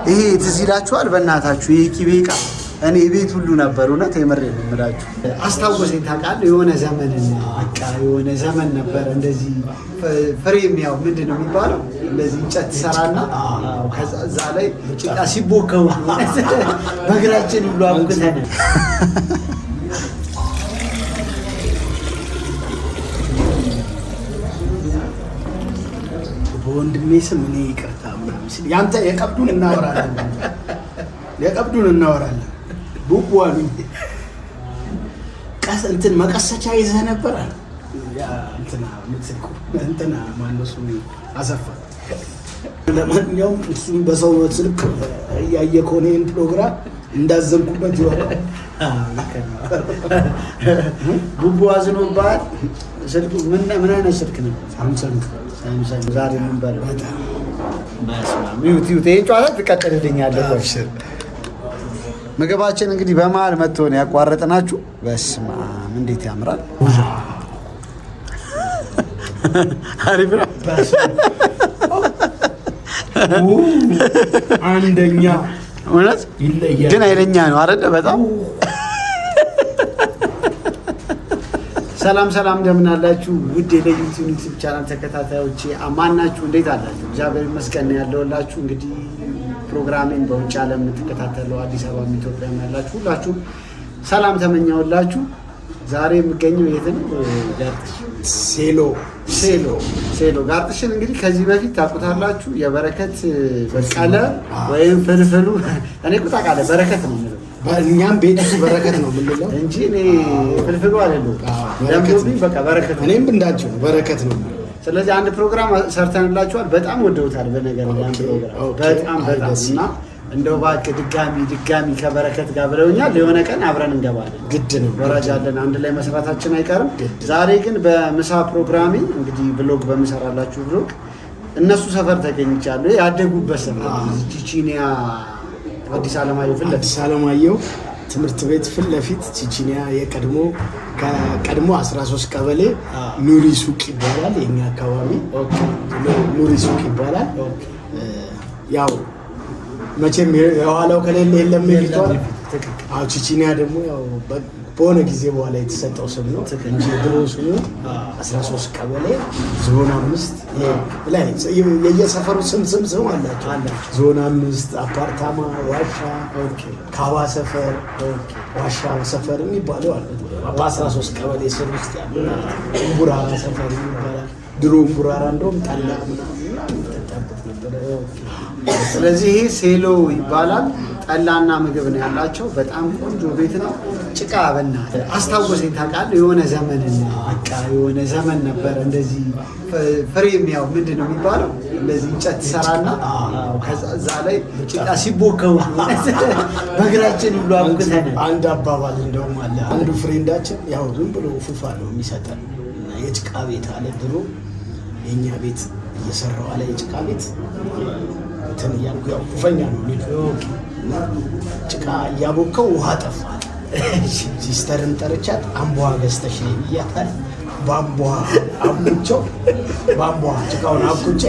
ይሄ ትዝ ይላችኋል? በእናታችሁ ይሄ ቂቤ ዕቃ እኔ ቤት ሁሉ ነበር። እውነት የምሬን ነው የምላችሁ። አስታወሰኝ ታውቃለህ? የሆነ ዘመን በቃ የሆነ ዘመን ነበር እንደዚህ ፍሬም ያው ምንድን ነው የሚባለው እንደዚህ እንጨት ሰራና ከዛ እዛ ላይ ጭቃ ሲቦከው በእግራችን ሁሉ አብኩተን በወንድሜ ስም እኔ ይቅርታ ምናምን ሲል ያንተ የቀብዱን እናወራለን ቡቡ አሉኝ። ቀስ እንትን መቀሰቻ ይዘህ ነበር አለ ያ እንትና ማነው እሱ አሰፋ። ለማንኛውም እሱም በሰው ስልክ እያየ ከሆነ ይህን ፕሮግራም እንዳዘንኩበት ይወጣል። ቡቡ አዝኖብሃል። ስልኩ ምን አይነት ስልክ ነው? ሳምሰንግ ዛሬ ምን በለው ሚዩት ይሄን ጨዋታ ትቀጥልልኛለህ። ምግባችን እንግዲህ በመሀል መጥቶ ነው ያቋረጥናችሁ። በስመ አብ እንዴት ያምራል! አሪፍ ነው። አንደኛ እውነት ግን ኃይለኛ ነው አይደለ? በጣም ሰላም እንደምን አላችሁ? ውድ የዩቲዩብ ቻናል ተከታታዮች አማን ናችሁ? እንዴት አላችሁ? እግዚአብሔር ይመስገን ያለውላችሁ። እንግዲህ ፕሮግራሜን በውጭ ዓለም የምትከታተሉ አዲስ አበባ ኢትዮጵያ ያላችሁ ሁላችሁ ሰላም ተመኛውላችሁ። ዛሬ የምገኘው የት ነው? ጋርጥሽ ሴሎ ጋርጥሽን እንግዲህ ከዚህ በፊት ታውቁታላችሁ። የበረከት በቀለ ወይም ፍልፍሉ እኔ ቁጣ ቃለ በረከት ነው የምለው። እኛም ቤት ውስጥ በረከት ነው የምንለው እንጂ እኔ ፍልፍሉ አይደለም። ለምዶብኝ በቃ በረከት ነው። እኔም እንዳችሁ በረከት ነው። ስለዚህ አንድ ፕሮግራም ሰርተንላችኋል። በጣም ወደውታል። በነገር ላይ አንድ ፕሮግራም በጣም እና እንደው እባክህ ድጋሚ ከበረከት ጋር ብለውኛል። የሆነ ቀን አብረን እንገባለን። ግድ ነው። ወራጅ አለን አንድ ላይ መስራታችን አይቀርም። ዛሬ ግን በምሳ ፕሮግራሜ እንግዲህ ብሎግ በምሰራላችሁ ብሎግ እነሱ ሰፈር ተገኝቻለሁ። ያደጉበት ሰፈር ቺቺኒያ አዲስ አለማየሁ ትምህርት ቤት ፊት ለፊት ቺቺኒያ ከቀድሞ 13 ቀበሌ ኑሪ ሱቅ ይባላል። የኛ አካባቢ ኑሪ ሱቅ ይባላል። ያው መቼም የኋላው ከሌለ የለም ይልቷል። አዎ ቺቺኒያ ደግሞ ያው በሆነ ጊዜ በኋላ የተሰጠው ስም ነው እንጂ ድሮ ስሙ 13 ቀበሌ ዞን 5 ላይ የየሰፈሩ ስም አላቸው። ዞን 5 አፓርታማ፣ ዋሻ፣ ካባ ሰፈር፣ ዋሻ ሰፈር የሚባሉ አሉ። በ13 ቀበሌ ስር ውስጥ ያሉ እምቡራራ ሰፈር ይባላል። ድሮ እምቡራራ እንደውም ጠላ ምናምን ተጣጣበት ነበር። ስለዚህ ይሄ ሴሎ ይባላል። ጠላና ምግብ ነው ያላቸው። በጣም ቆንጆ ቤት ነው። ጭቃ በእናትህ አስታወሰኝ ታውቃለህ? የሆነ ዘመን ነበር እንደዚህ ፍሬም ያው ምንድን ነው የሚባለው እንደዚህ እንጨት ሰራና ከዛ እዛ ላይ ጭቃ ሲቦከው በእግራችን ሁሉ አብኩተን። አንድ አባባል እንደውም አለ። አንዱ ፍሬንዳችን ያው ዝም ብሎ ፉፋ ነው የሚሰጠን የጭቃ ቤት አለ። ድሮ የእኛ ቤት እየሰራው አለ የጭቃ ቤት እንትን እያልኩ ያው ኩፈኛ ነው የሚለው ጭቃ እያቦከው ውሃ ጠፋ። ሲስተርን ጠርቻት አምቧ ገዝተሽ ነይ ብያታል። በአምቧ ጭቃውን አብኩቼ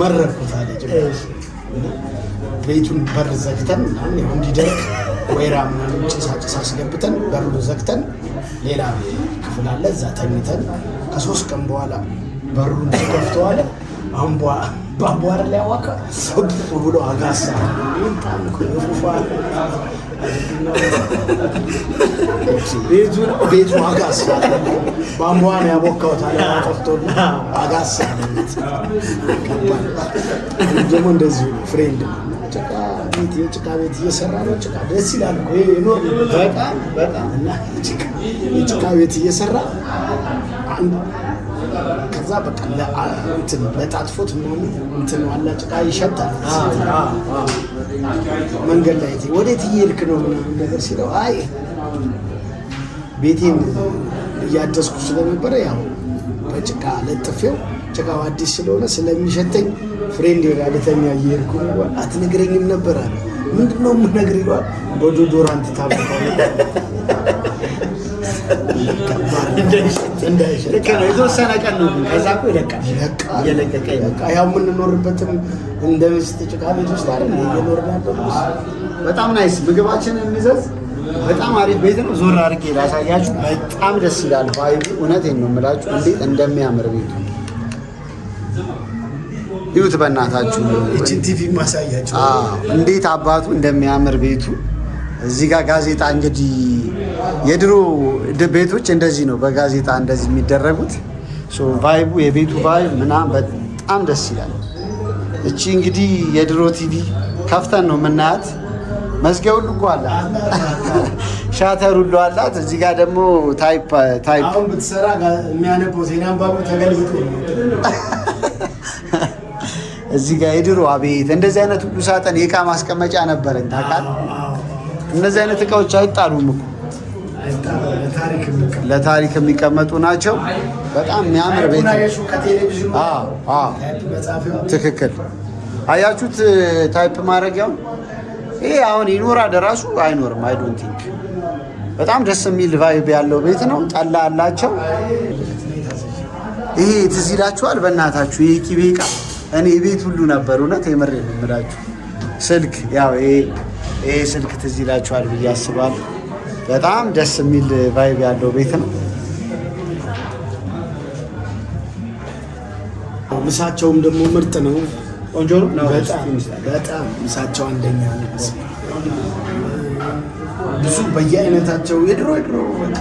መረኩት አለች። ቤቱን በር ዘግተን ምናምን እንዲደርቅ ወይራ ምናምን ጭሳጭስ አስገብተን በሩን ዘግተን ሌላ ክፍል አለ እዛ ተኝተን ከ3 ቀን በኋላ በሩን ተከፍተዋል። በአምቧር ላይ ዋካ ብሎ አጋሳ ቤቱ አጋሳ በአምቧር ያቦካውት አለ ጠፍቶ አጋሳ ደግሞ እንደዚሁ ፍሬንድ የጭቃ ቤት እየሰራ ነው። ጭቃ ደስ ይላል እኮ ይኖር በጣም እና የጭቃ ቤት እየሰራ ከዛ በቃ ለጣጥፎት ምናምን እንትን ዋላ ጭቃ ይሸጣል። መንገድ ላይ ወዴት እየሄድክ ነው ምናምን ነገር ሲለው አይ ቤቴን እያደስኩ ስለነበረ ያው በጭቃ ለጥፌው ጭቃው አዲስ ስለሆነ ስለሚሸተኝ ፍሬንድ ጋርተኛ እየሄድኩ ነው። አትነግረኝም ነበር አለ። ምንድነው የምነግርህ ይሏል። በዶዶራንት ታብቀው የተወሰነ ቀን ነው። ከዛ እኮ ይለቃል። ያው የምንኖርበትም እንደ ምስት ጭቃ ቤት ውስጥ አይደል እየኖርን ያለው። በጣም ናይስ። ምግባችንን እንዘዝ። በጣም አሪፍ ቤት ነው። ዞር አድርጌ ላሳያችሁ። በጣም ደስ ይላል ቫይቡ። እውነቴን ነው የምላችሁ እንዴት እንደሚያምር ቤቱ ይሁት። በእናታችሁ እቺን ቲቪ ማሳያችሁ እንዴት አባቱ እንደሚያምር ቤቱ። እዚህ ጋር ጋዜጣ እንግዲህ የድሮ ቤቶች እንደዚህ ነው፣ በጋዜጣ እንደዚህ የሚደረጉት። ቫይቡ የቤቱ ቫይብ ምናምን በጣም ደስ ይላል። እቺ እንግዲህ የድሮ ቲቪ ከፍተን ነው የምናያት። መዝጊያ ሁሉ እኮ አላት፣ ሻተር ሁሉ አላት። እዚህ ጋር ደግሞ ታይፕ አሁን ብትሰራ የሚያነበው ዜና አንባቡ ተገልብጦ ነው። እዚህ ጋር የድሮ አቤት እንደዚህ አይነት ሁሉ ሳጥን የእቃ ማስቀመጫ ነበረኝ ታውቃለህ። እነዚህ አይነት እቃዎች አይጣሉም እኮ ለታሪክ የሚቀመጡ ናቸው። በጣም የሚያምር ቤት። ትክክል። አያችሁት ታይፕ ማድረጊያው። ይሄ አሁን ይኖራል እራሱ አይኖርም። አይ ዶንት ቲንክ። በጣም ደስ የሚል ቫይብ ያለው ቤት ነው። ጠላ አላቸው። ይሄ ትዝ ይላችኋል በእናታችሁ ይሄ ቂቤ እቃ እኔ ቤት ሁሉ ነበር። እውነት የምሬን ነው የምላችሁ። ስልክ ያው ይሄ ስልክ ትዝ ይላችኋል ብዬ አስባለሁ። በጣም ደስ የሚል ቫይብ ያለው ቤት ነው። ምሳቸውም ደግሞ ምርጥ ነው። ቆንጆ ነው። በጣም ምሳቸው አንደኛ ነው። ብዙ በየአይነታቸው የድሮ በቃ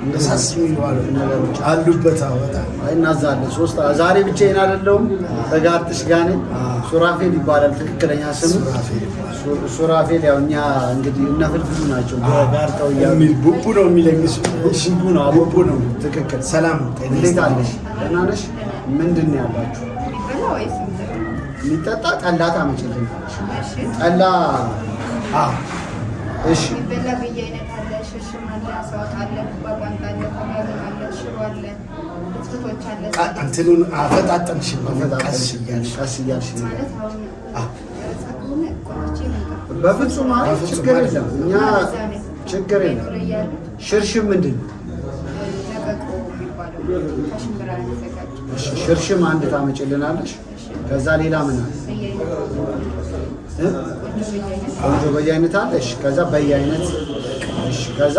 እንደሳስ የሚባሉ ነገሮች አሉበት። በጣም እናዛለን። ዛሬ ብቻዬን አይደለሁም፣ በጋርጥሽ ጋር ነኝ። ሱራፌል ይባላል ትክክለኛ ስሙ ሱራፌል። ያው እኛ እንግዲህ እነ ፍልፍሉ ናቸው ጋርጠው የሚል ቡቡ ነው የሚለኝ። ቡቡ ነው ትክክል። ሰላም እንዴት አለሽ? ደህና ነሽ? ምንድን ነው ያላችሁ? የሚጠጣ ጠላ ታመጭልኛለሽ? ጠላ እሺ። እንትኑን አፈጣጠምሽ ቀስ እያልሽ በፍጹም ችግር የለም። እኛ ችግር የለም። ሽርሽም ምንድን ነው? ሽርሽም አንድ ታመጭልናለሽ። ከዛ ሌላ ምን አለ? ቆንጆ በየአይነት አለሽ። ከዛ በየአይነት ከዛ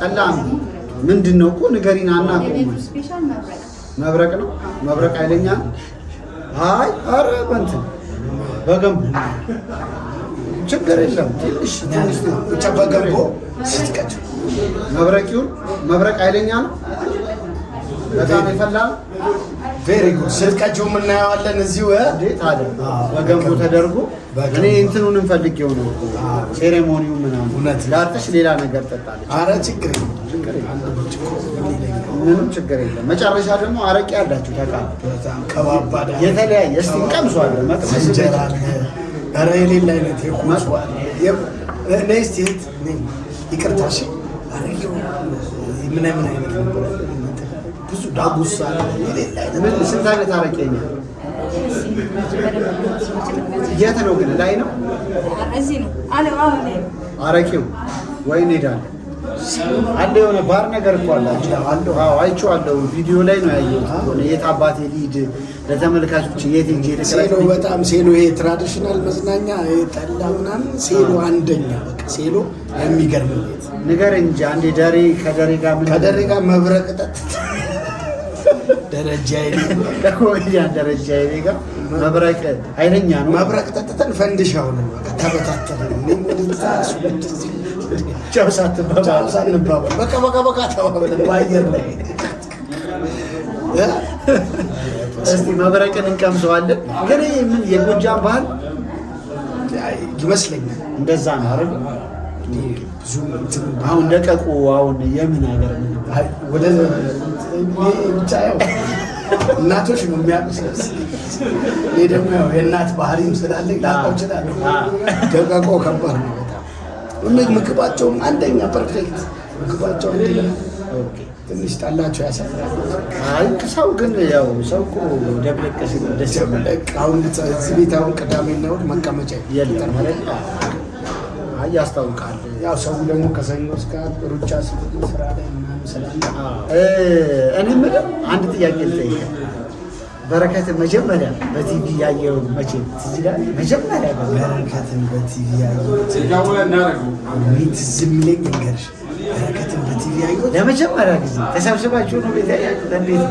ጠላ ምንድን ነው እኮ ንገሪና። አናውቀውም። መብረቅ ነው። መብረቅ ኃይለኛ። አይ ኧረ በእንትን በገንቦ ችግር የለም። ትንሽ ብቻ በገንቦ ስትቀጭ መብረቅ ይሁን። መብረቅ ኃይለኛ ነው። በጣም ይፈላል። ቬሪ ጉድ። ስትቀጭው የምናየዋለን እዚሁ እንዴት አለ በገንቦ ተደርጎ። እኔ እንትኑንም ፈልጌው ነው ሴሬሞኒው ምናምን ጋርጥሽ ሌላ ነገር ጠጣለች። ኧረ ችግር ምንም ችግር የለም። መጨረሻ ደግሞ አረቄ ያላችሁ በጣም ከባባድ የተለያየ እስቲ እንቀምሷለን። መቅመስ እንጀራ ኧረ የሌላ አይነት የቁመስዋል ነስቴት ይቅርታ እሺ። አረቄው ምን አይነት ነበር? ብዙ ዳጉሳ የሌላ አይነት ስንት አይነት አረቄ ነው? የት ነው ግን? ላይ ነው እዚህ ነው አረቄው ወይ እንሄዳለን አለ የሆነ ባር ነገር እኮ አላቸው። አዎ አይቼዋለሁ። ቪዲዮ ላይ ነው ያየሁት። የት አባቴ ልሂድ ለተመልካቾች የት እንጂ ሴሎ በጣም ሴሎ ይሄ ትራዲሽናል መዝናኛ ጠላ ምናምን ሴሎ አንደኛ በቃ ሴሎ የሚገርም ቤት ነገር እንጂ አንዴ ከደሬ ጋር መብረቅ ጠጥተን ደረጃ ከኮሜዲያን ደረጃ ይሄ ጋር መብረቅ ኃይለኛ ነው። መብረቅ ጠጥተን ፈንድሻው ነው በቃ ተበታተነ። እኔም ወደዛ ቻው ሳትባባል በቃ ተባብለን በአየር ላይ እስቲ መብረቅን እንቀምሰዋለን። ግን ምን የጎጃም ባህል ይመስለኛል እንደዛ ነው አይደል? ብዙ አሁን ደቀቁ አሁን የምን ሀገር ወደ ብቻ ያው እናቶች ነው የሚያውቁት። እኔ ደግሞ ያው የእናት ባህሪም ስላለኝ ላውቀው እችላለሁ። ደቀቆ ከባድ ነው በጣም። ምግባቸውም አንደኛ ፐርፌክት ምግባቸው አንደኛ። ትንሽ ጠላቸው ያሳፍራል። አይ ሰው ግን ያው ሰው እኮ ደብለቅ ሲል ደስ ይላል። አሁን እዚህ ቤት አሁን ቅዳሜና እሑድ መቀመጫ የለም ማለት አይ ያስታውቃል። ያው ሰው ደግሞ ከሰኞ እስከ ሩጫ ስራ ላይ ምናምን ስላለ እኔ የምልህ አንድ ጥያቄ ልጠይቅህ። በረከትን መጀመሪያ በቲቪ ያየው መቼ ትዝ ይላል? መጀመሪያ በረከትን በቲቪ ያየሁት ዝም ይለኝ እንገርሽ በረከትን በቲቪ ያየሁት ለመጀመሪያ ጊዜ ተሰብስባችሁ ነው ቤት ያያችሁት? እንዴት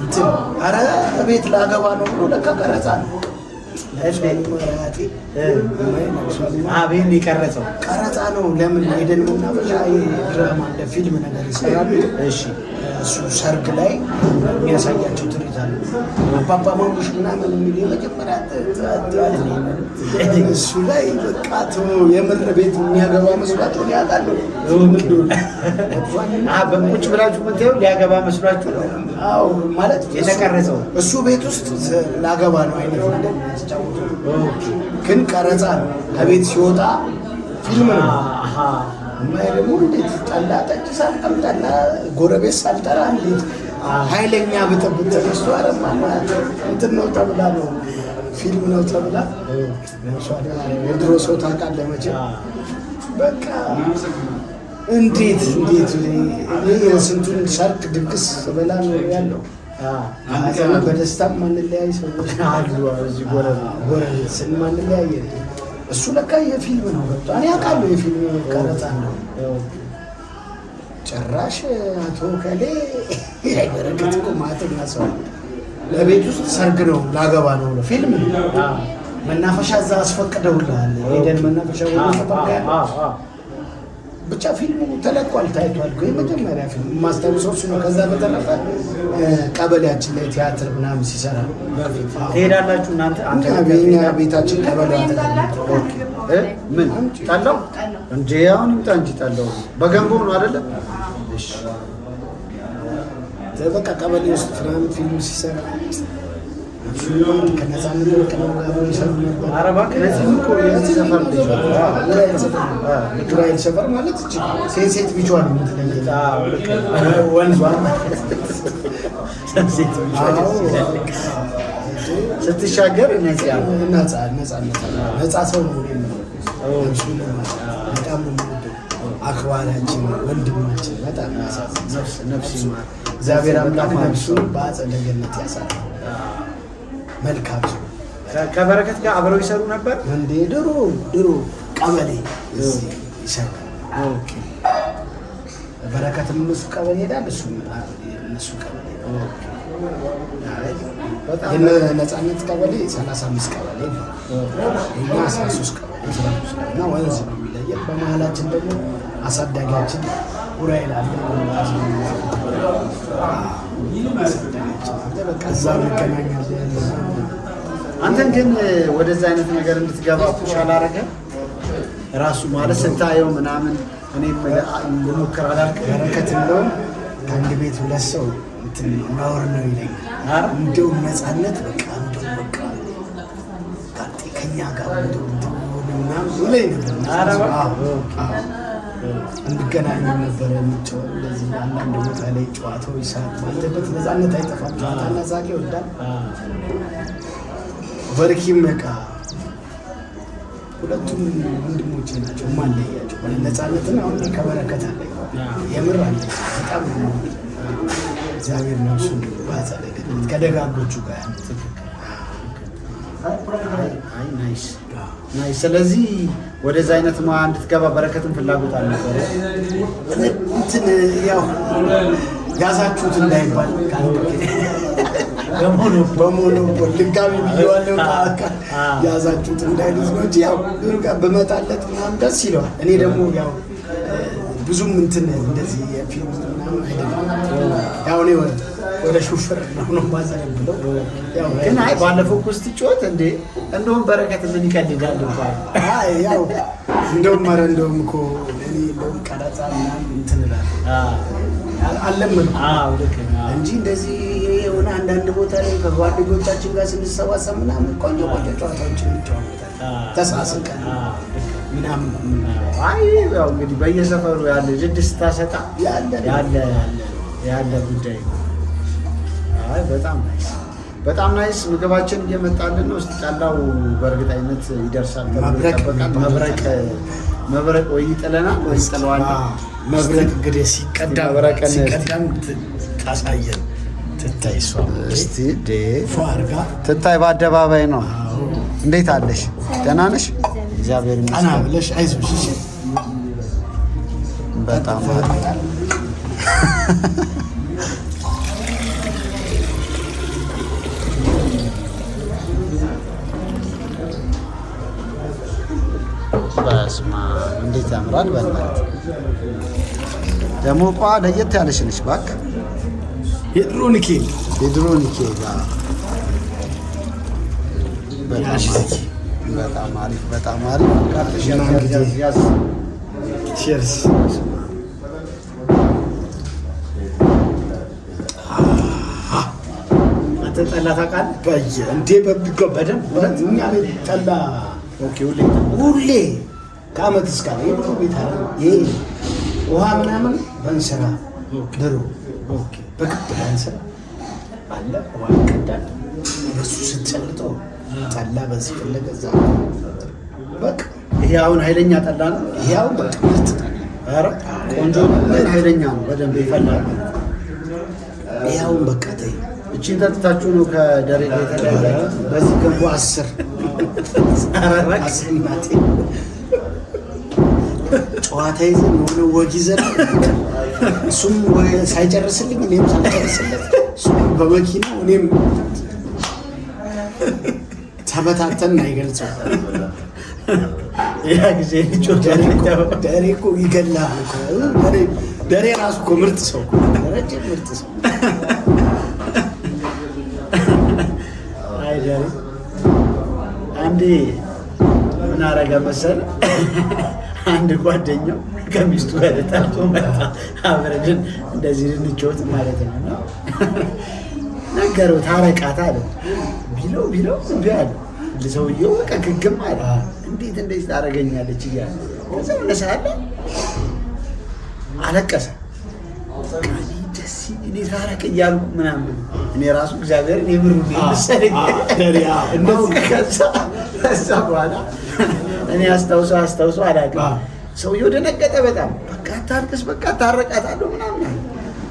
እንትን ኧረ ቤት ላገባ ነው ብሎ ለካ ቀረጻ ነው አቤን የቀረጸው ቀረጻ ነው። ለምን ሄደን መናፈሻ ድራማ እንደ ፊልም ነገር ይሰራሉ። እሺ እሱ ሰርግ ላይ የሚያሳያቸው ትርኢት አለ። አባባ ማሙሽ ምናምን የሚል የመጀመሪያ እሱ ላይ በቃ የምር ቤት የሚያገባ መስሏቸው ያውቃሉ። በቁጭ ብላችሁ ምታየው ሊያገባ መስሏችሁ ነው? አዎ ማለት የተቀረጸው እሱ ቤት ውስጥ ላገባ ነው አይነት ነገር ተጫወቱ። ግን ቀረጻ ነው። ከቤት ሲወጣ ፊልም ነው። እማዬ ደግሞ እንዴት ጠላ ጠጅ ሳልጠላ ጎረቤት ሳልጠራ እንዴት ኃይለኛ ብጥብጥ ተነስቶ አረማማ እንትን ነው ተብላ ነው ፊልም ነው ተብላ የድሮ ሰው ታውቃለህ መቼም በቃ እንዴት የስንቱን ሰርግ ድግስ በላ ነው ያለው። በደስታም ማንለያይ ሰዎች አሉ። እዚህ ጎረቤት ስንማንለያየ እሱ ለካ የፊልም ነው ገብቶ እኔ አውቃለሁ የፊልም ቀረጻ ነው። ጭራሽ አቶ ከሌ በረከት እኮ ማተኛ ሰው ለቤት ውስጥ ሰርግ ነው ላገባ ነው ፊልም መናፈሻ እዛ አስፈቅደውልሃል ሄደን መናፈሻ ብቻ ፊልሙ ተለቋል፣ ታይቷል። የመጀመሪያ ፊልም የማስታውሰው እሱ ነው። ከዛ በተረፈ ቀበሌያችን ላይ ቲያትር ምናምን ሲሰራ ትሄዳላችሁ እናንተ? እኛ ቤታችን ቀበሌ ምን ጠላው እንጂ አሁን ይምጣ እንጂ ጠላው በገንቦ ነው አይደለም? እሺ በቃ ቀበሌ ውስጥ ምናምን ፊልም ሲሰራ ከነፃነት ወርቅነህ ጋር ይሰሩ ነበር። ኧረ እባክህ እነዚህ እኮ የዚህ ሰፈር ልጅ ዱራይል ሰፈር ማለት ሴንሴት ቢቿ ነው የምትለኝ ወንዟ ሴንሴት ቢቿ ስትሻገር ነፃ ሰው ነው። በጣም ነው የምወደው። አክባሪያችን ወንድማችን በጣም ነፍስ ይማር። እግዚአብሔር አምላክ ነፍሱን በአጸደ ገነት ያሳርፍ። መልካም ሰው ከበረከት ጋር አብረው ይሰሩ ነበር እንዴ? ድሮ ቀበሌ ይሰራል። ኦኬ በረከትም እነሱ ቀበሌ ሄዳል፣ እሱ እነሱ ቀበሌ በጣም ነፃነት ቀበሌ 35 ቀበሌ ነው። እኛ 13 ቀበሌ እና ወንዝ ነው የሚለየን። በመሀላችን ደግሞ አሳዳጊያችን ኡራኤል አለ። በቃ እዛ እንገናኛለን። አንተን ግን ወደዛ አይነት ነገር እንድትገባ ፑሽ አላረገም? ራሱ ማለት ስታየው ምናምን እኔም ልሞክር አላልክም? በረከት እንደውም ከአንድ ቤት ሁለት ሰው ናወር ነው ይለኛል። እንደውም ነፃነት በቃ ከኛ ጋር እንገናኝ ነበረ። የሚጫወት እንደዚህ አንዳንድ ቦታ ላይ ጨዋታዎች ባለበት ነፃነት አይጠፋም። ጨዋታና ሳቅ ይወዳል። በርኪም በቃ ሁለቱም ወንድሞቼ ናቸው የማለያቸው። ነፃነትን አሁን ከበረከት አለ የምር አለ በጣም እግዚአብሔር ነው እሱ ባጸደ ገነት ከደጋጎቹ ጋር ናይስ። ስለዚህ ወደዛ አይነት እንድትገባ በረከትን ፍላጎት አልነበረ? እንትን ያው ያዛችሁት እንዳይባል በሞኖፖል ድጋሚ ብየዋለሁ። ያዛችሁት እንዳይሉት ነው እንጂ ያው በመጣለት ምናምን ደስ ይለዋል። እኔ ደግሞ ያው ብዙም እንትን እንደዚህ የፊልም ምናምን አይደለም። ያው እኔ ወደ ሹፍር ነው ማዘረብ ብለው ያው ግን አይ ባለፈው እኮ ስትጮት እንደውም በረከት ምን ይቀልዳል እንኳን ያው እንደውም እኮ እኔ እንደውም ቀረጻ ምናምን እንትን እላለሁ አልለመድኩም እንጂ እንደዚህ የሆነ አንዳንድ ቦታ ላይ ከጓደኞቻችን ጋር ስንሰባሰብ ምናምን ቆንጆ ጨዋታዎችን እንጫወታለን ተሳስቀን ምናምን። አይ ያው እንግዲህ በየሰፈሩ ያለ ጅድ ስታሰጣ ያለ ጉዳይ ነው። አይ በጣም ናይስ። ምግባችን እየመጣልን ነው። እስቲ ጠላው በእርግጠኝነት ይደርሳል። መብረቅ ወይ ይጥለናል ወይ ይጥለዋል። መብረቅ እንግዲህ ሲቀዳም ታሳየን ትታይ እሷ እስቲ ፏርጋ ትታይ በአደባባይ ነው። እንዴት አለሽ? ደህና ነሽ? እግዚአብሔር ቀና ይመስገን። ብለሽ አይዞሽ። እሺ በጣም አሪፍ። በስመ አብ እንዴት ያምራል! በእናትህ ደግሞ ቋ ለየት ያለሽ ነች። እባክህ የድሮ ኒኬል የድሮ ኒኬል በጣም አሪፍ በጣም አሪፍ። ያዝ ቺርስ። አንተ ጠላ ታውቃለህ? እንዴ በቢገባ በደንብ እኛ ቤት ጠላ ኦኬ። ሁሌ ከአመት እስከ የድሮ ቤት አለ። ይሄ ውሃ ምናምን በእንስራ ድሮ በክብ በእንስራ አለ። ውሃ ይቀዳል። በሱ ስትጨልጠው ጠላ በዚህ ፈለገ እዛ በቃ። ይሄ አሁን ኃይለኛ ጠላ ነው። ይሄ አሁን በቃ ምርጥ ጠላ። ኧረ ቆንጆ ነው። ኃይለኛ ነው። በደንብ ይፈላል። ይሄ አሁን በቃ ተይ። እቺን ጠጥታችሁ ነው ከደሬ ጋር የተለያያችሁ? በዚህ ገንቦ 10 እናቴ ጨዋታ ይዘን የሆነ ወግ ይዘን እሱም ሳይጨርስልኝ እኔም ሳልጨርስለት እሱም በመኪናው እኔም ተበታተን አይገልጸው። ያ ጊዜ ልጆ ደሬ እኮ ይገላል እኮ። ደሬ ራሱ እኮ ምርጥ ሰው እኮ ደረጀ ምርጥ ሰው። አይ ደሬ አንዴ ምን አረገ መሰለህ? አንድ ጓደኛው ከሚስቱ ጋር ተጣልቶ መጣ። አብረን እንደዚህ ልንጫወት ማለት ነው እና ነገረው ታረቃት አለ። ቢለው እምቢ አለ። ሰውየው በቃ ግግም አለ። እንዴት እንደዚህ ታደርገኛለች እያለ ከዛ መነሳለ አለቀሰ። ደስ እኔ ታረቅ እያልኩ ምናምን እኔ ራሱ እግዚአብሔር የምሩ መሰለኝ ከዛ በኋላ እኔ አስታውሶ አላውቅም። ሰውየው ደነገጠ በጣም። በቃ ታርቅስ በቃ ታረቃታለሁ ምናምን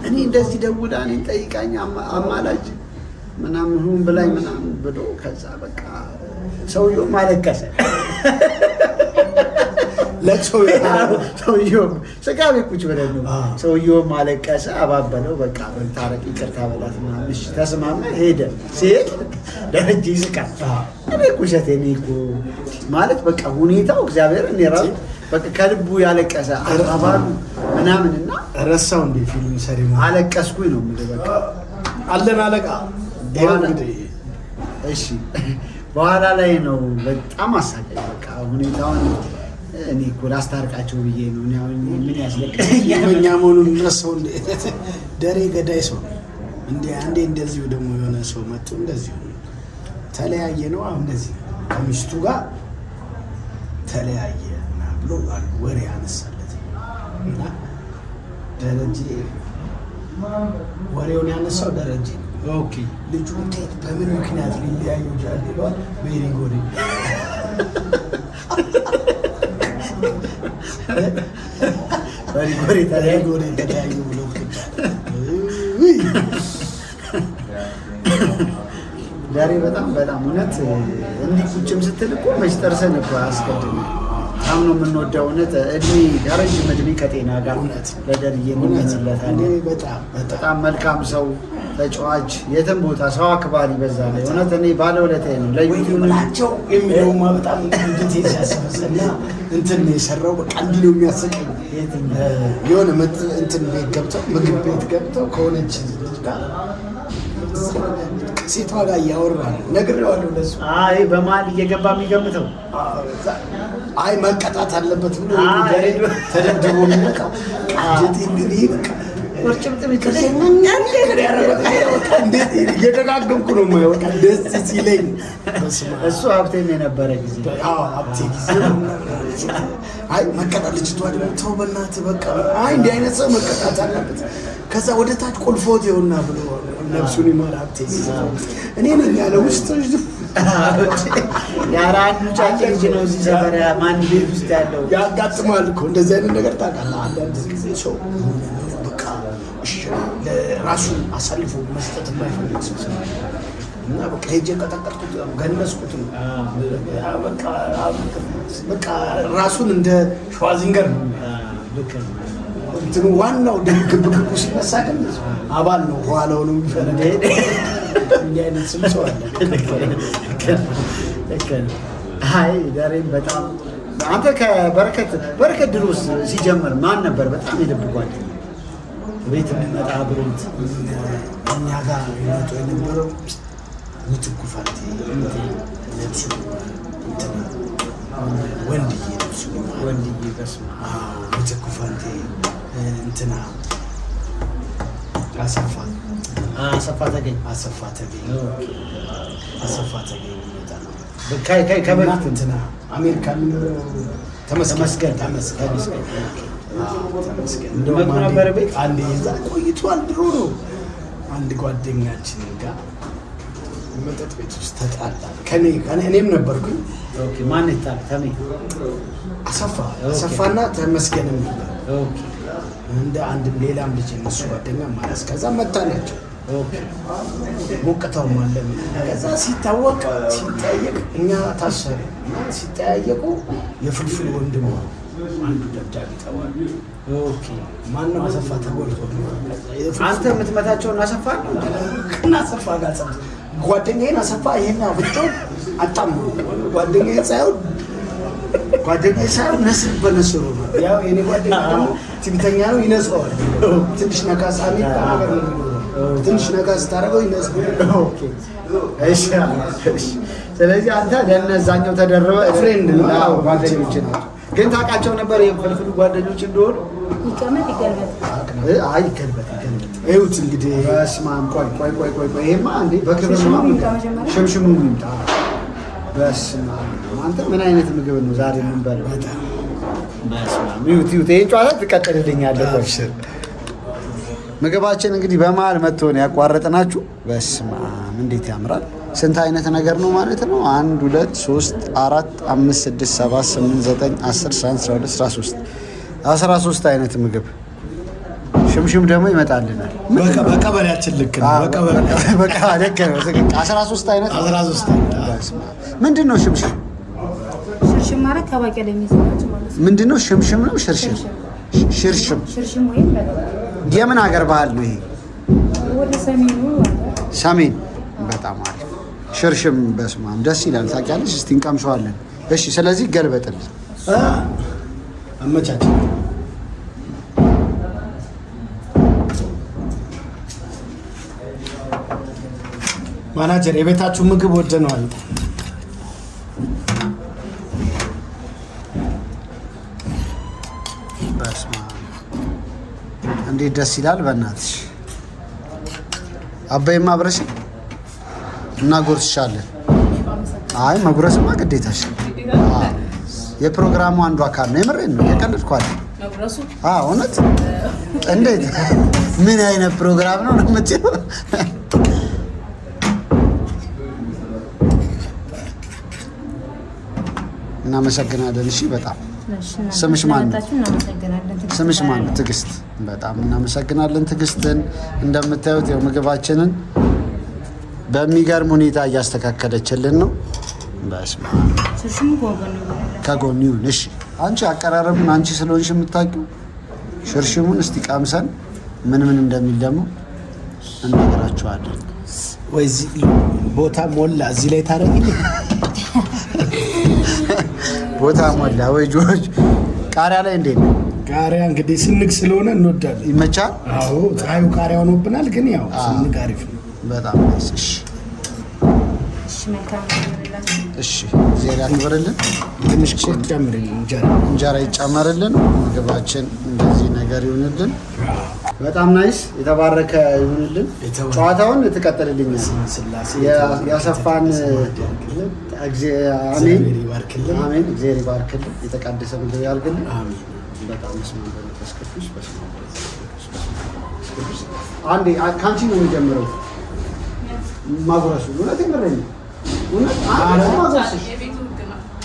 እኔ እንደዚህ ደውላ እኔን ጠይቃኝ አማላጅ ምናምን ሁን ብላኝ ምናምን ብሎ ከዛ በቃ ሰውየውም አለቀሰ። ሰውየውም ስጋ ቤት ቁጭ ብለን ነው። ሰውየውም አለቀሰ፣ አባበለው። በቃ ታረቅ ይቅርታ በላት ምናምን እሺ ተስማማ ሄደ። ሲሄድ ደረጀ ይስቃል። እኔ እኮ ውሸቴን እኮ ማለት በቃ ሁኔታው እግዚአብሔር እኔ ራሱ በቃ ከልቡ ያለቀሰ አባባሉ ምናምን እና ረሳው እንደ ፊልም ሰሪ አለቀስኩኝ ነው የምልህ። በቃ አለን አለቃ እሺ በኋላ ላይ ነው በጣም አሳቀኝ። በቃ ሁኔታውን እኔ እኮ ላስታርቃቸው ብዬ ነው። እኔ አሁን ምን ያስለቀሰኛል? እኛ መሆኑን ረሳው። ደሬ ገዳይ ሰው እንደ አንዴ እንደዚሁ ደግሞ የሆነ ሰው መጥቶ እንደዚሁ ተለያየ ነው። አሁን እንደዚህ ከሚስቱ ጋር ተለያየ ብሎ ወሬ ያነሳለት እና ደረጀ ወሬውን ያነሳው ደረጀ ኦኬ ልጁ እንዴት በምን ምክንያት ሊለያዩ ይችላል ይለዋል። ቤሪጎሪ ተለያዩ ብሎ ዛሬ በጣም እውነት እንዲህ ቁጭም ስትል እኮ መች ጠርሰን እኮ አያስቀድም። በጣም ነው የምንወደው እውነት እድሜ ረጅም እድሜ ከጤና ጋር ለደርዬ እንመኝለታለን። በጣም መልካም ሰው ተጫዋች፣ የትም ቦታ ሰው አክባሪ በዛ ላይ እውነት እኔ ባለውለታዬ ነው። ለዩቲዩብላቸው የሚለውማ በጣም እንዴት ያሳሰበና እንትን ነው የሰራው። በቃ እንዲህ ነው የሚያስቀኝ። የሆነ እንትን ቤት ገብተው ምግብ ቤት ገብተው ከሆነች ልጅ ጋር ሴቷ ጋር እያወራ ነው። ነግሬዋለሁ ለእሱ። አይ በመሀል እየገባ የሚገምተው አይ መቀጣት አለበት ብሎ ተደብድቦ የሚመጣው ቃጀት እንግዲህ እየደጋገምኩ ነው የማየው። ደስ ሲለኝ እሱ ሀብቴም የነበረ ጊዜ ሀብቴ ጊዜ አይ መቀጣት ልጅቷ ደግሞ ተው በእናትህ በቃ አይ እንዲህ አይነት ሰው መቀጣት አለበት። ከዛ ወደ ታች ቆልፎት ይኸውና ብሎ ነፍሱን ይማር ሀብቴ ጊዜ እኔ ነኝ ያለ ውስጥ የአራንዱ ጫጭ ልጅ ነው እዚህ ሰፈር ማን ቤት ውስጥ ያለው ያጋጥማል እኮ እንደዚህ አይነት ነገር ታውቃለህ። አንዳንድ ጊዜ ሰው በቃ እሺ ለራሱ አሳልፎ መስጠት የማይፈልግ ሰው እና በቃ ሄጄ ቀጠቀጥኩት፣ ገነስኩት ነው በቃ ራሱን እንደ ሸዋዚንገር ነው እንትኑ ዋናው ግብግቡ ሲነሳ ግን አባል ነው ኋላው ነው የሚፈልግ እንዲህ አይነት ስም ሰው አለ። አይ ዳሬም በጣም አንተ ከበረከት ድሮስ ሲጀምር ማን ነበር በጣም የልብ ጓደኛ ቤት የሚመጣ ብሩት እኛ ጋር ይመጡ የነበረው ምትኩ ፋንቴ ነብሱ እንትና ወንድዬ በስመ አብ ምትኩ ፋንቴ እንትና አሰፋ ተገኝ ከበፊት እንትና አሜሪካ የሚኖረው ተመስገን እንደውም አንዴ እዛ ቆይቷል። ድሮ ነው አንድ ጓደኛችን ጋር መጠጥ ቤት ውስጥ ተጣላ። እኔም ነበርኩኝ። ማን ይጣል? አሰፋና ተመስገንም ነበር እንደ አንድም ሌላም ልጅ እነሱ ጓደኛ ማለት ከዛ መታናቸው ሞቀታው አለ። ከዛ ሲጠየቅ እኛ ታሰረ ሲጠያየቁ የፍልፍል ወንድም አንዱ ደብዳቤ ተባለ። ማነው? አሰፋ ተጎድቶ አንተ የምትመታቸውን አሰፋ ነው እና አሰፋ ጋር ጓደኛዬን አሰፋ ይሄን አብጦ አጣም ጓደኛዬ ሳይሆን ነስር በነስሩ ነው። ያው የኔ ጓደኛ ደግሞ ትዕቢተኛ ነው፣ ይነሳዋል። ትንሽ ነካሳ ነገር ነው የሚኖረው። ትንሽ ነካስ ታደርገው ይነሳል። እሺ። ስለዚህ አንተ ለነዛኛው ተደረበ ፍሬንድ ነው። አዎ ጓደኞች ናቸው። ግን ታውቃቸው ነበር የፍልፍሉ ጓደኞች እንደሆኑ? ይገልበጥ ይኸውት እንግዲህ በስመ አብ። ቆይ ይሄማ እንዴ በክብር ነው ሽምሽሙ ይምጣ። በስመ አብ። አንተ ምን አይነት ምግብ ነው ዛሬ የምንበላው? በስመ አብ። ይሁት ይሄን ጨዋታ ትቀጥልልኛለህ። ምግባችን እንግዲህ በመሀል መጥቶ ነው ያቋረጥናችሁ። በስመ አብ እንዴት ያምራል! ስንት አይነት ነገር ነው ማለት ነው? 1 2 3 4 5 6 7 8 9 10 11 12 13 አይነት ምግብ። ሽምሽም ደግሞ ይመጣልናል። በቀበሌያችን ልክ ነው። በቃ ልክ ነው። 13 አይነት 13 ምንድን ነው ሽምሽም? ሽርሽም ማለት ከባቄላ የሚዘጋጅ ማለት ነው። ምንድን ነው ሽምሽም ነው ሽርሽም? ሽርሽም ወይም የምን ሀገር ባህል ነው ይሄ? ወደ ሰሜን። በጣም አሪፍ ሽርሽም። በስመ አብ ደስ ይላል። ታውቂያለሽ? እስቲ እንቀምሰዋለን። እሺ፣ ስለዚህ ገልበጥልኝ። አመቻች ማናጀር፣ የቤታችሁ ምግብ ወደነዋል። በስመ አብ እንዴት ደስ ይላል! በእናትሽ አባይማ አብረሽ እናጎርስሻለን። አይ መጉረስማ ግዴታሽ። የፕሮግራሙ አንዱ አካል ነው። የምሬን ነው፣ የቀለድኩ አይደል? እውነት። እንዴት ምን አይነት ፕሮግራም ነው የምትይው? እናመሰግናለን። እሺ፣ በጣም ስምሽ ማን ነው? ስምሽ ማን ነው? ትዕግስት። በጣም እናመሰግናለን ትዕግስትን። እንደምታዩት ያው ምግባችንን በሚገርም ሁኔታ እያስተካከለችልን ነው። በስመ አብ ከጎን ይሁን። እሺ፣ አንቺ አቀራረቡን አንቺ ስለሆንሽ የምታውቂው ሽርሽሙን እስቲ ቀምሰን ምን እንደሚል ደግሞ እንነግራችኋለን። ወይ ቦታ ሞላ እዚህ ላይ ታደርጊልኝ። ቦታ ሞላ ወይ ጆርጅ። ቃሪያ ላይ እንዴት ነው? ቃሪያ እንግዲህ ስንግ ስለሆነ እንወዳለን። ይመቻል። አዎ ፀሐዩ ቃሪያ ሆኖብናል፣ ግን ያው ስንግ አሪፍ ነው። በጣም ደስ። እሺ፣ ዜና ይኖርልን። ትንሽ ጨምርልን፣ እንጀራ ይጨመርልን። ምግባችን እንደዚህ ነገር ይሁንልን። በጣም ናይስ። የተባረከ ይሁንልን። ጨዋታውን ትቀጥልልኛል። ያሰፋን አሜን አሜን። እግዚአብሔር ይባርክልን። የተቀደሰ ምግብ ያርግልን። በጣም መስማን በመንፈስ ቅዱስ አንዴ ካንቺ ነው የሚጀምረው ማጉረሱ። እውነት የምረኝ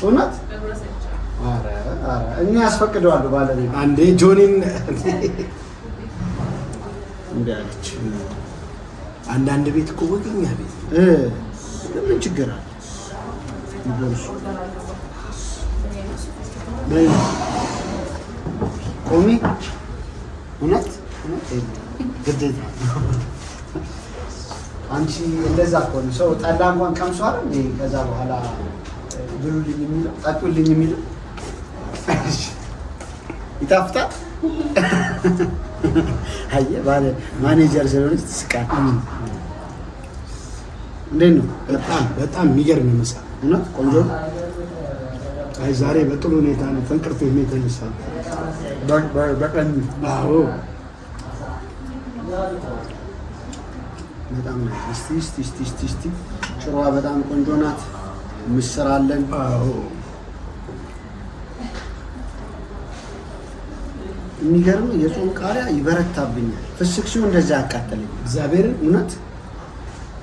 እውነት እኛ ያስፈቅደዋሉ ባለቤት። አንዴ ጆኒን እምቢ አለች። አንዳንድ ቤት እኮ ወገኛ ቤት ምን ችግር አለ? ቆሚ እውነት ግዴታ አንቺ እንደዛ እኮ ነው ሰው ጠላ እንኳን ቀምሷል እንዴ ከዛ በኋላ ብሉልኝ የሚለው ጠጡልኝ የሚለው ይጣፍጣል። አየ ባለ ማኔጀር ስለሆነች ትስቃለች። እንዴት ነው? በጣም የሚገርም ምሳ እውነት ቆንጆ። አይ ዛሬ በጥሩ ሁኔታ ነው ተንቅርቶ የተነሳ በቀን አዎ በጣም ነው። እስቲ ሽሮዋ በጣም ቆንጆ ናት። ምስር አለን። አዎ የሚገርም የጾም ቃሪያ ይበረታብኛል። ፍስክ ሲሆን እንደዛ ያቃጠለኝ እግዚአብሔርን እውነት።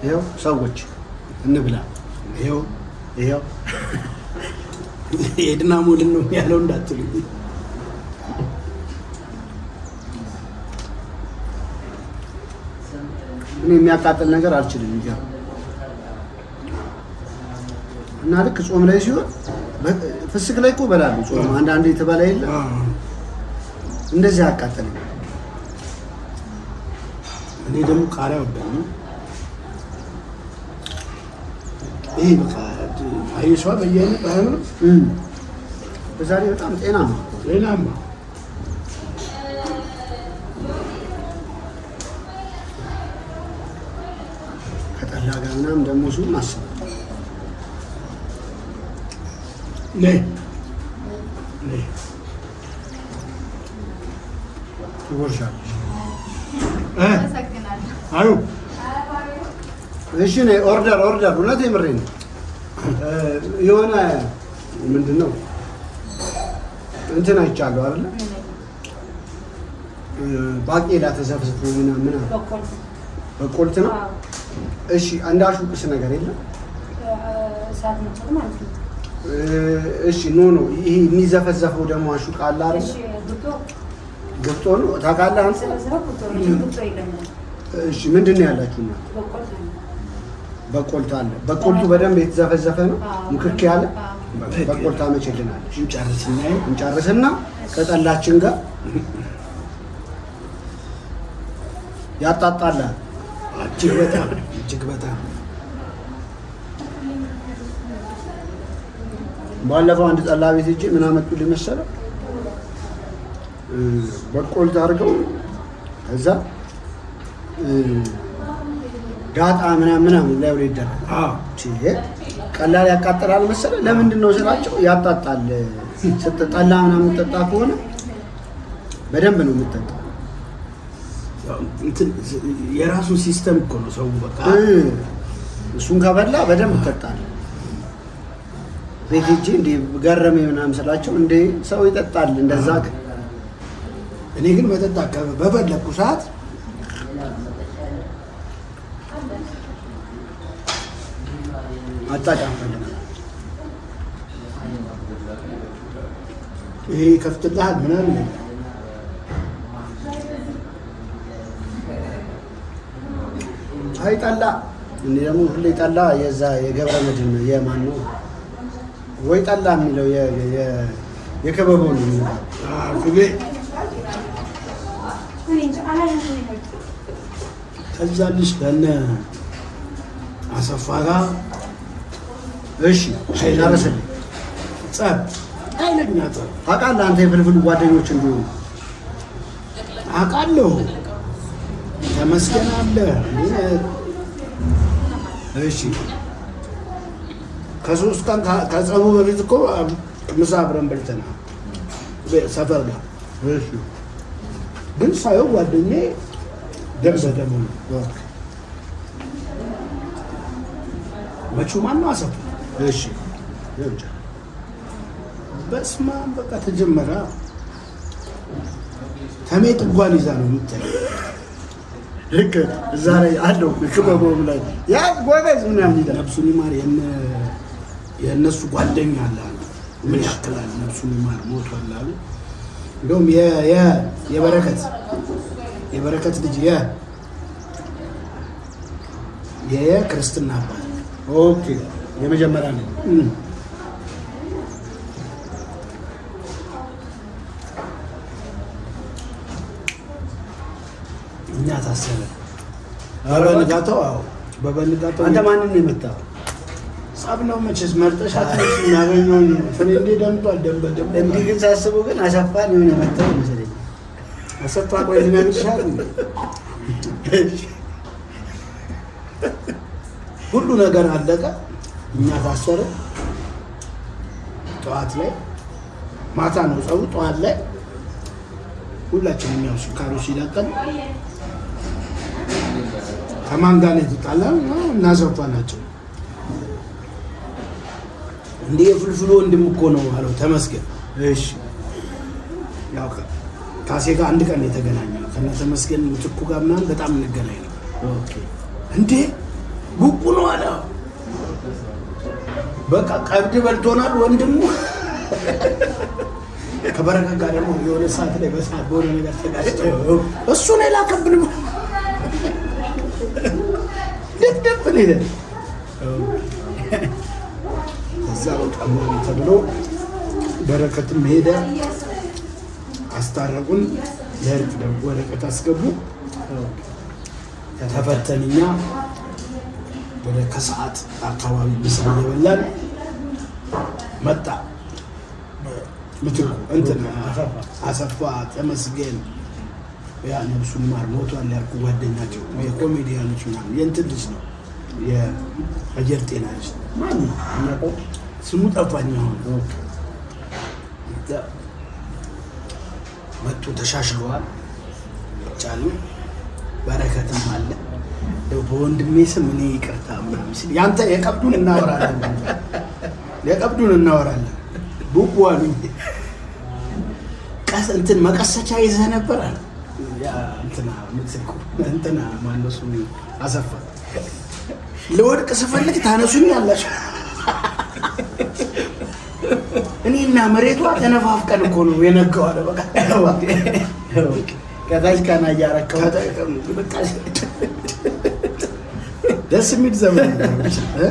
ይኸው ሰዎች እንብላ። ይኸው የድና ሞድን ነው ያለው እንዳትሉኝ። እኔ የሚያቃጥል ነገር አልችልም። ይገርም እና ልክ ጾም ላይ ሲሆን ፍስክ ላይ እኮ እበላለሁ። ጾም አንዳንዴ ትበላ የለ እንደዚህ ያቃጠለኝ። እኔ ደግሞ ቃሪያ ወዳለሁ። ይሄ በቃ አይሷ በየአይነት ባይሆንም በዛሬ በጣም ጤናማ ከጠላ ጋር ምናምን ደግሞ እሱን ማስብ ትጎርሻለሽ። አዩ እሺ ነይ ኦርደር እውነት የምሬ ነው። የሆነ ምንድን ነው እንትን አይቻለሁ አይደለ? ባቄላ ተዘፍዝፎ ምናምን በቆልት ነው። እሺ እንዳሹቅስ ነገር የለም? እሺ ኖ ይሄ የሚዘፈዘፈው ደግሞ አሹቅ አለ አይደል? ግብጦ ነው ታውቃለህ አንተ? እሺ ምንድን ነው ያላችሁ? በቆልት አለ። በቆልቱ በደንብ የተዘፈዘፈ ነው ሙክክ ያለ በቆልታ መቼልናለች። እንጨርስና ከጠላችን ጋር ያጣጣላል። እጅግ በጣም ባለፈው አንድ ጠላ ቤት ሂጅ ምን አመጡልኝ መሰለህ? በቆልት አድርገው ከዛ ዳጣ ምናምን ላይ ወደ ይደረጋል። ቀላል ያቃጥላል መሰለህ። ለምንድን ነው ስላቸው ያጣጣል። ስትጠላ ምናምን የምትጠጣ ከሆነ በደንብ ነው የምትጠጣው። የራሱ ሲስተም እኮ ነው ሰው በቃ እሱን ከበላ በደንብ ይጠጣል። ቤት ሂጅ እንደ ገረመኝ ምናምን ስላቸው እንደ ሰው ይጠጣል እንደዛ። እኔ ግን መጠጣ በፈለኩ ሰዓት አጣጫም ፈልጋለሁ። ይሄ ከፍትልሃል ምናምን አይ ጠላ እኔ ደግሞ ሁሌ ጠላ የዛ የገብረ መድን ነው የማን ነው ወይ ጠላ የሚለው የከበበው ነው የሚለው ከዛ ልጅ ከነ አሰፋ ጋር እሺ ሻይናረሰል ጸብ ኃይለኛ ጸብ ታውቃለህ አንተ የፍልፍሉ ጓደኞች እንደሆኑ አውቃለሁ። ተመስገን አለ። እሺ ከሶስት ቀን ከጸቡ በፊት እኮ ምሳ አብረን በልተናል ሰፈር ጋር። እሺ ግን ሳየው ጓደኛዬ ደም በደም ነው። መቼው ማነው አሰፋ? እሺ በስመ አብ በቃ ተጀመረ። ተሜ ጥጓን ይዛ ነው የምትለው። ልክ እዛ ላይ አለው ክበቦም ላይ ያ ጎበዝ ምናምን ይላል። ነፍሱን ይማር የእነሱ ጓደኛ አለ አሉ። ምን ያክላል ነፍሱን ይማር ሞቷል አሉ። እንደውም የበረከት ልጅ የክርስትና አባት። ኦኬ የመጀመሪያ ነው። እኛ ታሰረ በበንጋታው። አዎ በበንጋታው። አንተ ማንን ነው የመታው? ጻብ ነው መቼስ መርጠሽ አትነሽ የሚያገኘው ፍሬንዴ ደምቷል። ደም እንዲህ ግን ሳስበው ግን አሰፋን የሆነ የመታው መሰለኝ። አሰፋ ቆይ ልነግርሻል። ሁሉ ነገር አለቀ። እኛ ታሰረ። ጠዋት ላይ ማታ ነው ጸቡ። ጠዋት ላይ ሁላችንም ያው ስካሩ ሲለቀን ከማን ጋር ነው የተጣላን? እናሰፋ ናቸው። እንዴ የፍልፍሉ ወንድም እኮ ነው አለው ተመስገን። እሺ ያው ካሴ ጋር አንድ ቀን የተገናኘነው ከነ ተመስገን ምትኩ ጋር ምናምን በጣም እንገናኝ ነው። ኦኬ እንዴ ጉቁ ነው አለ። በቃ ቀብድ በልቶናል ወንድሙ። ከበረከት ጋር ደግሞ የሆነ ሰዓት ላይ በሰዓት በሆነ ነገር ተጋጭተው እሱ ነው የላከብን። ደብደብን ሄደ። እዛ በጣም ተብሎ በረከትም ሄደ። አስታረቁን። ለእርቅ ደግሞ ወረቀት አስገቡ። ተፈተንኛ ወደ ከሰዓት አካባቢ ምሳ እየበላን መጣ ምትኩ እንትን አሰፋ ተመስገን ያ ነብሱን ማር ሞቷል ያልኩ ጓደኛቸው የኮሜዲያኖች ምናምን የእንትን ልጅ ነው የአየር ጤና ልጅ ማነው ስሙ ጠፋኝ አሁን። መጡ ተሻሽለዋል ጫሉ። በረከትም አለ በወንድሜ ስም እኔ ይቅርታ ምናምን ሲል ያንተ የቀብዱን እናወራለን ቡቡ አሉኝ። ቀስ እንትን መቀሰቻ ይዘህ ነበር አለ እንትና ምትኩ እንትና ማነው ስሙ አሰፋ። ለወድቅ ስፈልግ ታነሱኝ አላችሁ። እኔና መሬቷ ተነፋፍቀን እኮ ነው የነገው አለ። በቃ ከታች ካና እያረከው ደስ የሚል ዘመን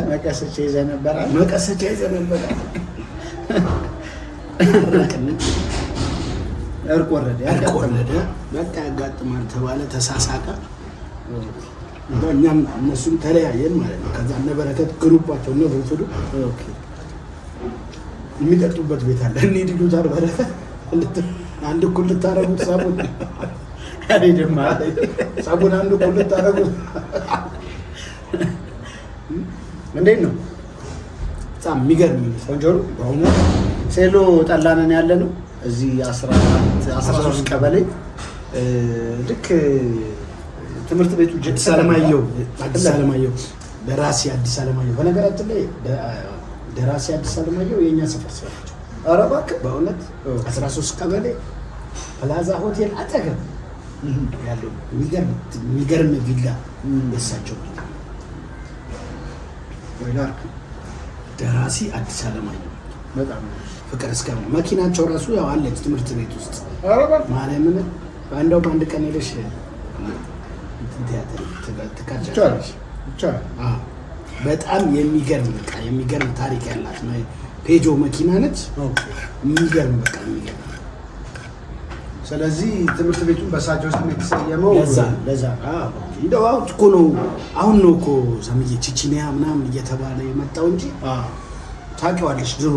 መቀሰቻ ይዘህ ነበር አለ። መቀሰቻ ይዘህ ነበር እርቅ ወረደ። በቃ ያጋጥማል ተባለ። ተሳሳቀ። እኛም እነሱም ተለያየን ማለት ነው። ከዛ እነ በረከት ግሩፓቸው እነ ፍልፍሉ የሚጠጡበት ቤት አለ። እንሂድ ይሉታል። በረከት አንድ እኩል ልታረጉት ሳቡን አይደማ ሳቡን አንድ እኩል ልታረጉት እንዴት ነው? በጣም የሚገርም ቆንጆ ነው በእውነት። ሴሎ ጠላነን ያለ ነው እዚህ 13 ቀበሌ ልክ ትምህርት ቤቱ አዲስ አለማየሁ ደራሲ አዲስ አለማየሁ። በነገራችን ላይ ደራሲ አዲስ አለማየሁ የእኛ ሰፈር ሰው ናቸው። ኧረ እባክህ በእውነት 13 ቀበሌ ፕላዛ ሆቴል አጠገብ ያለው የሚገርም ቪላ የሳቸው ደራሲ አዲስ አለማየሁ በጣም ፍቅር እስከ መኪናቸው ራሱ ያው አለች ትምህርት ቤት ውስጥ ማርያምን። እንደውም አንድ ቀን ሄደሽ ቲያትር ትቀርጫለሽ። በጣም የሚገርም ታሪክ ያላት ፔጆ መኪና ነች። የሚገርም በቃ የሚገርም። ስለዚህ ትምህርት ቤቱን በሳቸው ውስጥ የተሰየመው ለዛ እንደው አሁን ነው እኮ ሰምዬ ቺቺኒያ ምናምን እየተባለ የመጣው እንጂ ታውቂዋለሽ ድሮ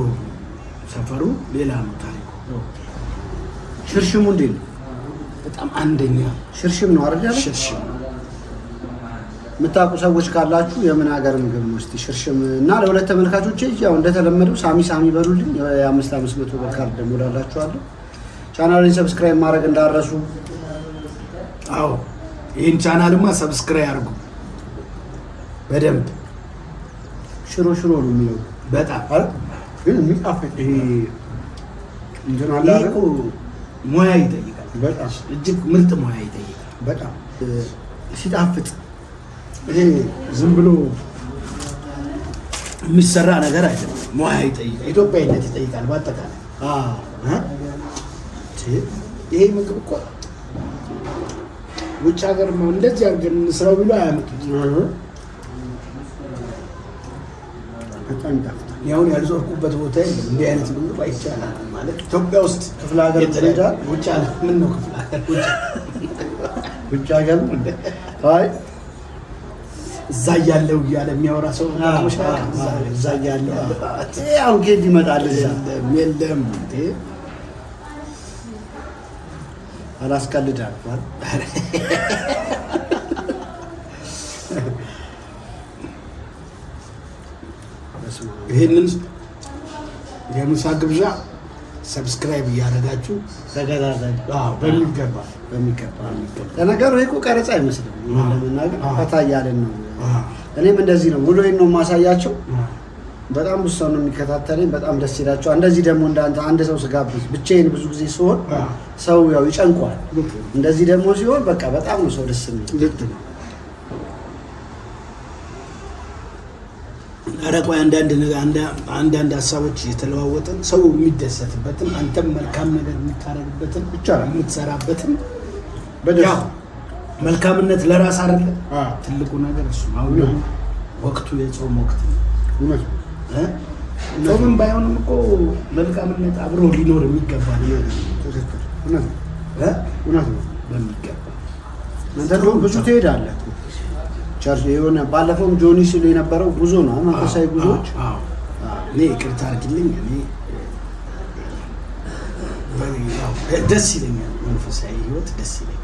ሰፈሩ ሌላ ነው ታሪኩ። ሽርሽሙ እንዴት ነው? በጣም አንደኛ ሽርሽም ነው አይደል? ሽርሽም የምታውቁ ሰዎች ካላችሁ የምን ሀገር ምግብ ነው? እስቲ ሽርሽም እና ለሁለት ተመልካቾች ያው እንደተለመደው ሳሚ በሉልኝ። የ500 ብር ካርድ ደግሞ ላላችኋለሁ። ቻናሉን ሰብስክራይብ ማድረግ እንዳረሱ። አዎ ይህን ቻናልማ ሰብስክራይብ አድርጉ በደንብ። ሽሮ ነው የሚለው በጣም ግን የሚጣፍጥ ይሄ እንትን አለ እኮ ሙያ ይጠይቃል። በጣም እጅግ ምርጥ ሙያ ይጠይቃል። በጣም ሲጣፍጥ ይሄ ዝም ብሎ የሚሰራ ነገር አይደለም። ሙያ ይጠይቃል። ኢትዮጵያዊነት ይጠይቃል። በአጠቃላይ ይሄ ምግብ እኮ ውጭ ሀገር እንደዚህ አድርገን ስራው ብሎ አያመጡት። በጣም ይጣፍጣል። ያሁን ያልዞርኩበት ቦታ የለም እንዲህ አይነት ምግብ አይቻልም ማለት ኢትዮጵያ ውስጥ ክፍለ ሀገር ደረጃ ውጭ አለ። ምን ነው ክፍለ ሀገር ውጭ ሀገር አይ እዛ እያለሁ እያለ የሚያወራ ሰው እዛ እያለ አሁን ጌት ይመጣል። እዛ የለም አላስቀልድ አልኳል። ይህንን የምሳ ግብዣ ሰብስክራይብ እያደረጋችሁ ተከታታይ በሚገባ ለነገሩ ይሄ እኮ ቀረጻ አይመስልም ለመናገር ፈታ እያለን ነው። እኔም እንደዚህ ነው ውሎዬን ነው የማሳያቸው። በጣም ብዙ ሰው ነው የሚከታተለኝ። በጣም ደስ ይላቸው። እንደዚህ ደግሞ እንዳንተ አንድ ሰው ስጋብዝ ብቻዬን ብዙ ጊዜ ሲሆን ሰው ያው ይጨንቋል። እንደዚህ ደግሞ ሲሆን በቃ በጣም ነው ሰው ደስ የሚል። ልክ ነው። ኧረ ቆይ አንዳንድ ሀሳቦች የተለዋወጥን ሰው የሚደሰትበትን አንተም መልካም ነገር የምታረግበትን ብቻ የምትሰራበትን ያው መልካምነት ለራስ አይደለ ትልቁ ነገር እሱ። አሁን ደግሞ ወቅቱ የጾም ወቅት ነው። ጾምም ባይሆንም እኮ መልካምነት አብሮ ሊኖር የሚገባ ነው። እውነት ነው በሚገባ አንተ ደግሞ ብዙ ትሄዳለህ ቸርች የሆነ ባለፈውም ጆኒ ሲሉ የነበረው ጉዞ ነው መንፈሳዊ ጉዞዎች። እኔ ይቅርታ አድርግልኝ እኔ ደስ ይለኛል መንፈሳዊ ህይወት ደስ ይለኛል።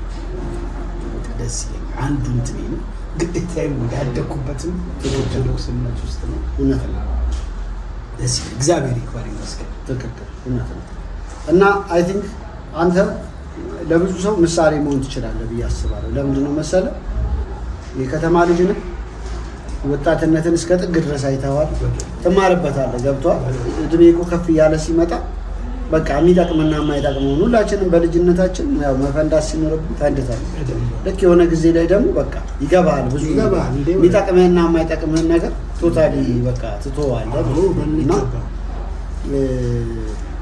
አንዱ እንትኔ ነው ግዴታዬም ያደኩበትም ኦርቶዶክስ እምነት ውስጥ ነው። እውነት ነው ደስ ይላል። እግዚአብሔር ይክበር ይመስገን። ትክክል እውነት ነው። እና አይ ቲንክ አንተ ለብዙ ሰው ምሳሌ መሆን ትችላለህ ብዬ አስባለሁ። ለምንድን ነው መሰለህ የከተማ ልጅ ነህ። ወጣትነትን እስከ ጥግ ድረስ አይተዋል። ትማርበታለህ። ገብቶሃል። እድሜ እኮ ከፍ እያለ ሲመጣ በቃ የሚጠቅምና የማይጠቅመውን ሁላችንም በልጅነታችን ያው መፈንዳት ሲኖርብን ፈንድታለን። ልክ የሆነ ጊዜ ላይ ደግሞ በቃ ይገባሃል። ብዙ የሚጠቅምህና የማይጠቅምህን ነገር ቶታሊ በቃ ትተዋለህ እና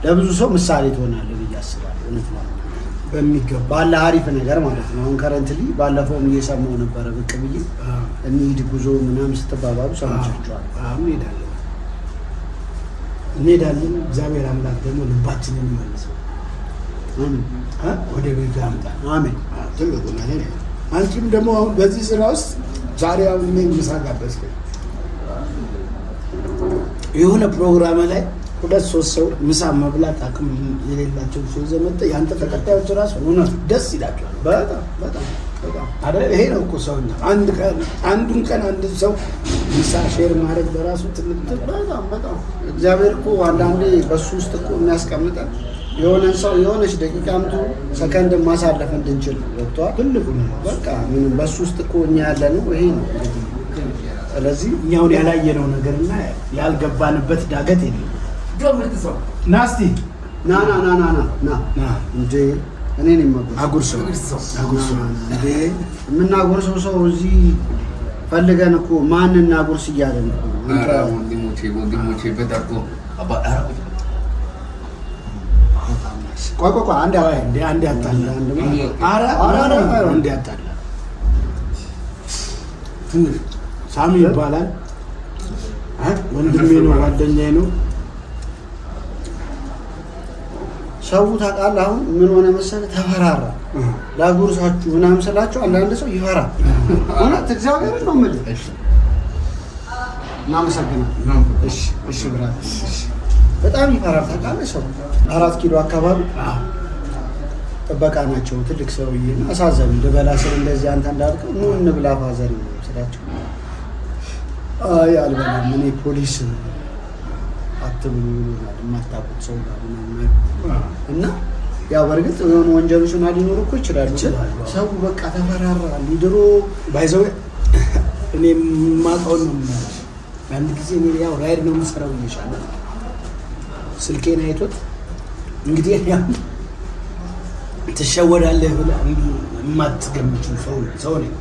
ለብዙ ሰው ምሳሌ ትሆናለህ ብዬ አስባለሁ። እውነት ነው በሚገባ ባለ አሪፍ ነገር ማለት ነው። አሁን ከረንትሊ ባለፈውም እየሰማሁ ነበረ ብቅ ብዬ እንሂድ ጉዞ ምናምን ስትባባሉ ሰምቻችኋል። እንሄዳለን። እግዚአብሔር አምላክ ደግሞ ልባችንን ይመልሰው፣ ወደ ቤቱ ያምጣል። አሜን። ትልቁ ነገር አንቺም ደግሞ አሁን በዚህ ስራ ውስጥ ዛሬ አሁን እኔ ምሳ ጋበዝከኝ የሆነ ፕሮግራም ላይ 2-3 ሰው ምሳ መብላት አቅም የሌላቸው ሰው ይዘህ መጥተህ የአንተ ተከታዮች ራሱ ደስ ይላቸዋል። በጣም አይደል? ይሄ ነው እኮ ሰውኛ። አንዱን ቀን አንድ ሰው ምሳ ሼር ማድረግ በራሱ ትልቅ በጣም እግዚአብሔር እኮ አንዳንዴ በሱ ውስጥ እኮ የሚያስቀምጠን የሆነን ሰው የሆነች ደቂቃም ሰከንድ ማሳለፍ እንድንችል ወጥቷል። ትልቁ ነው በቃ ምንም በሱ ውስጥ እኮ እኛ ያለ ነው ይሄ ነው። ስለዚህ እኛውን ያላየነው ነገርና ያልገባንበት ዳገት የለም። ናስቲ ና እንዴ እኔ ነኝ አጉርሰው እንዴ የምናጎርሰው ሰው እዚህ ፈልገን እኮ ማን እናጎርስ እያለን እኮ ወንድሞቼ በጣም ቆይ አንድ ያጣላ ሳሚ ይባላል። ወንድሜ ነው፣ ጓደኛዬ ነው። ሰው ታውቃለህ፣ አሁን ምን ሆነ መሰለህ ተፈራራ። ላጉርሳችሁ ምናምን ስላቸው አንዳንድ ሰው ይፈራል። እውነት እግዚአብሔርን ነው የምልህ። እናመሰግናለን። እሺ ብራት በጣም ይፈራል ታውቃለህ። ሰው 4 ኪሎ አካባቢ ጥበቃ ናቸው። ትልቅ ሰውዬ አሳዘኑ። ልበላ ስል እንደዚህ አንተ እንዳልከው ኑ እንብላ ፋዘር ነው ስላቸው አይ አልበላም እኔ ፖሊስ አትብሉ ይሉናል። የማታውቁት ሰው ጋር ምናምን እና ያው በእርግጥ የሆኑ ወንጀሎች ሊኖሩ እኮ ይችላሉ። ሰው በቃ ተፈራራ። ድሮ ባይዘው እኔ የማውቀውን ነው የምናለው። አንድ ጊዜ እኔ ያው ራይድ ነው የምሰራው ይሻላል ስልኬን አይቶት እንግዲህ ያው ትሸወዳለህ ብለህ የማትገምችው ሰው ነኝ።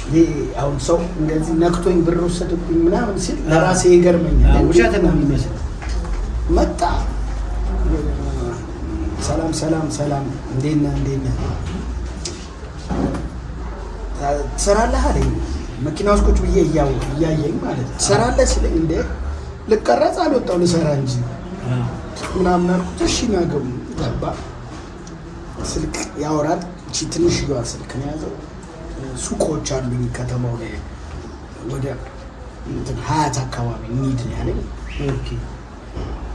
ይሄ አሁን ሰው እንደዚህ ነክቶኝ ብር ወሰድብኝ ምናምን ሲል ለራሴ ይገርመኛል። ውሸት ነው የሚመስለው። መጣ ሰላም እንዴት ነህ ትሰራለህ አለኝ። መኪና ውስጥ ቁጭ ብዬ እያየኝ ማለት ነው። ትሰራለህ ሲለኝ እንደ ልቀረጽ አልወጣሁ ልሰራ እንጂ ምናምን አልኩት። እሺ ና ገባ። ስልክ ያወራል። እቺ ትንሽዬዋ ስልክ ነው የያዘው። ሱቆች አሉኝ ከተማው ላይ ወደ ሀያት አካባቢ እንሂድ ነው ያለኝ።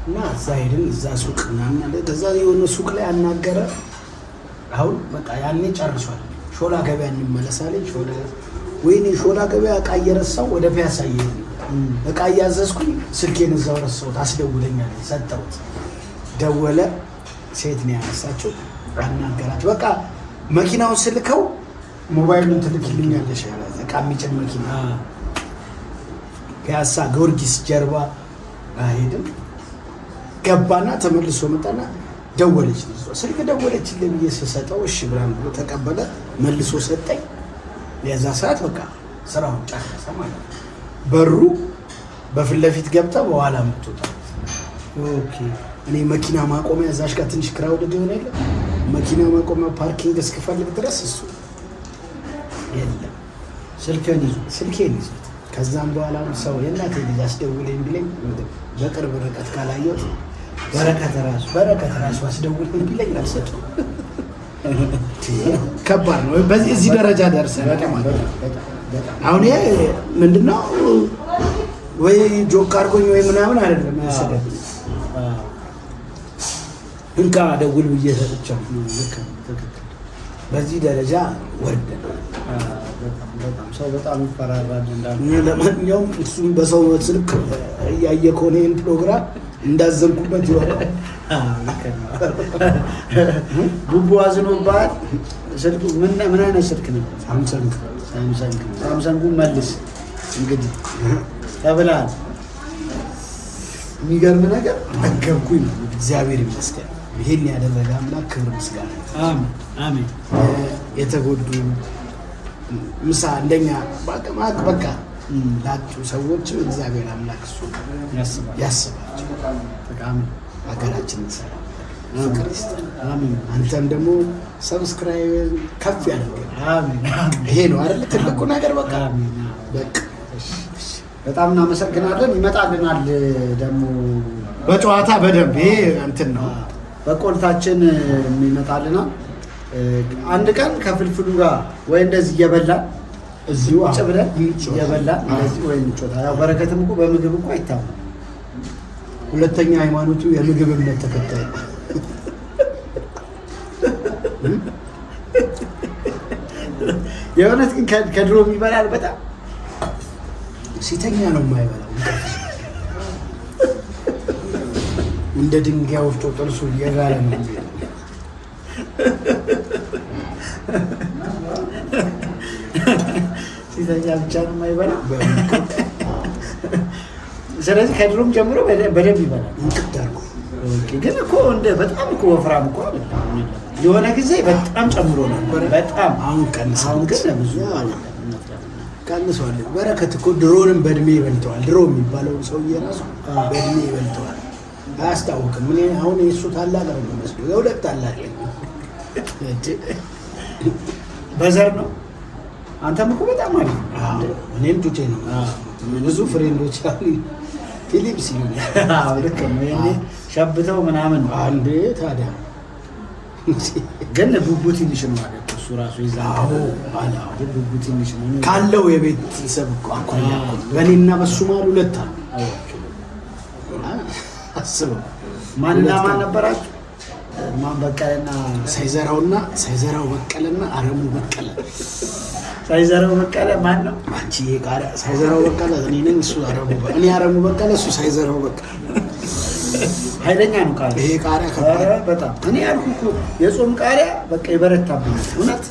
እና እዛ ሄድን። እዛ ሱቅ ምናምን አለ። ከዛ የሆነ ሱቅ ላይ አናገረ። አሁን በቃ ያኔ ጨርሷል። ሾላ ገበያ እንመለሳለን። ወይኔ ሾላ ገበያ እቃ እየረሳሁ ወደ ፒያሳ እየሄድን እቃ እያዘዝኩኝ ስልኬን እዛው ረሳሁት። አስደውለኛለች፣ ሰጠሁት። ደወለ። ሴት ነው ያነሳችው። አናገራች። በቃ መኪናውን ስልከው ሞባይሉን ትልክልኛለሽ ያለ እቃ የሚጭን መኪና ፒያሳ ጊዮርጊስ ጀርባ ሄድን። ገባና ተመልሶ መጣና ደወለች። ስልክ ደወለችልኝ ብዬ ስሰጠው እሺ ብላን ብሎ ተቀበለ። መልሶ ሰጠኝ። የዛ ሰዓት በቃ ስራውን ጨረሰ ማለት ነው። በሩ በፊት ለፊት ገብታ በኋላ ምትወጣ። እኔ መኪና ማቆሚያ እዛሽ ጋር ትንሽ ክራውድ ሆነ የለ መኪና ማቆሚያ ፓርኪንግ እስክፈልግ ድረስ እሱ የለም። ስልኬን ይዞ ከዛም በኋላ ሰው የእናቴ ልጅ አስደውለኝ ቢለኝ በቅርብ ርቀት ካላየሁት በረከት ራሱ አስደውለኝ ቢለኝ አልሰጠውም። ከባድ ነው። እዚህ ደረጃ ደርሰናል። አሁን ይሄ ምንድነው ወይ ጆክ አድርጎኝ ወይ ምናምን አይደለም። ያሰደብኝ እንካ ደውል ብዬ ሰጥቻው። በዚህ ደረጃ ወርደን ሰው በጣም ይፈራራል እንዳለ። ለማንኛውም እሱም በሰው ስልክ እያየ ከሆነ ይህን ፕሮግራም እንዳዘንኩበት ይሆናል። ቡቡ አዝኖብሃል። ስልኩ ምን አይነት ስልክ ነው? ሳምሰንግ መልስ እንግዲህ ተብለሃል። የሚገርም ነገር ጠገብኩኝ። እግዚአብሔር ይመስገን። ይሄን ያደረገ አምላክ ክብር ምስጋና። አሜን። የተጎዱ ምሳ እንደኛ በቃ ላጡ ሰዎች እግዚአብሔር አምላክ እሱ ያስባቸው። ሀገራችንን ሰላም ፍቅር ይስጠን። አንተም ደግሞ ሰብስክራይብ ከፍ ያደርገን። ይሄ ነው አይደል ትልቁ ነገር። በቃ በጣም እናመሰግናለን። ይመጣልናል ደግሞ በጨዋታ በደንብ ይሄ እንትን ነው። በቆልታችን ይመጣልናል። አንድ ቀን ከፍልፍሉ ጋር ወይ እንደዚህ እየበላን እዚሁ ቁጭ ብለን እየበላን እንደዚህ ወይ እንጮታ። ያው በረከትም እኮ በምግብ እኮ አይታማም። ሁለተኛ ሃይማኖቱ የምግብ እምነት ተከታይ የእውነት ግን ከድሮ ይበላል። በጣም ሲተኛ ነው የማይበላው። እንደ ድንጋይ ወፍጮ ጥርሱ እየጋለ ነው። ሲተኛ ብቻ ነው የማይበላ። ስለዚህ ከድሮም ጀምሮ በደንብ ይበላል። ግን እኮ በጣም እኮ ወፍራም እኮ የሆነ ጊዜ በጣም ጨምሮ ነበር። በጣም አሁን ቀንሷል። አሁን ግን ብዙ ቀንሷል። በረከት እኮ ድሮንም በእድሜ ይበልተዋል። ድሮ የሚባለው ሰውዬ ራሱ በእድሜ ይበልተዋል። አያስታውቅም። እኔ አሁን የእሱ ታላቅ ነው የሚመስለው። የሁለት ታላቅ በዘር ነው። አንተም እኮ በጣም አሪፍ። እኔም ጩጬ ነው። ብዙ ፍሬንዶች አሉ ፊሊፕስ ይሉኛል። ልክ ነው። እኔ ሸብተው ምናምን ነው አንዴ። ታዲያ ግን ቡቡ ትንሽ ነው ማለት እሱ ራሱ ይዛው ቡቡ ትንሽ ነው ካለው የቤተሰብ እኮ አኳያ በእኔና በሱ ማለት ሁለት አሉ። አስበው ማንና ማን ነበራችሁ? ማን በቀለና ሳይዘራው በቀለና አረሙ በቀለ። ሳይዘራው በቀለ ማን ነው? አንቺ ቃሪያ ሳይዘራው በቀለ እኔ ነኝ። እሱ እኔ አረሙ በቀለ፣ እሱ ሳይዘራው በቀለ። ኃይለኛ ነው ቃሪያ። ይሄ ቃሪያ ከባድ በጣም። እኔ ያልኩህ እኮ የጾም ቃሪያ በቃ ይበረታብኝ። እውነት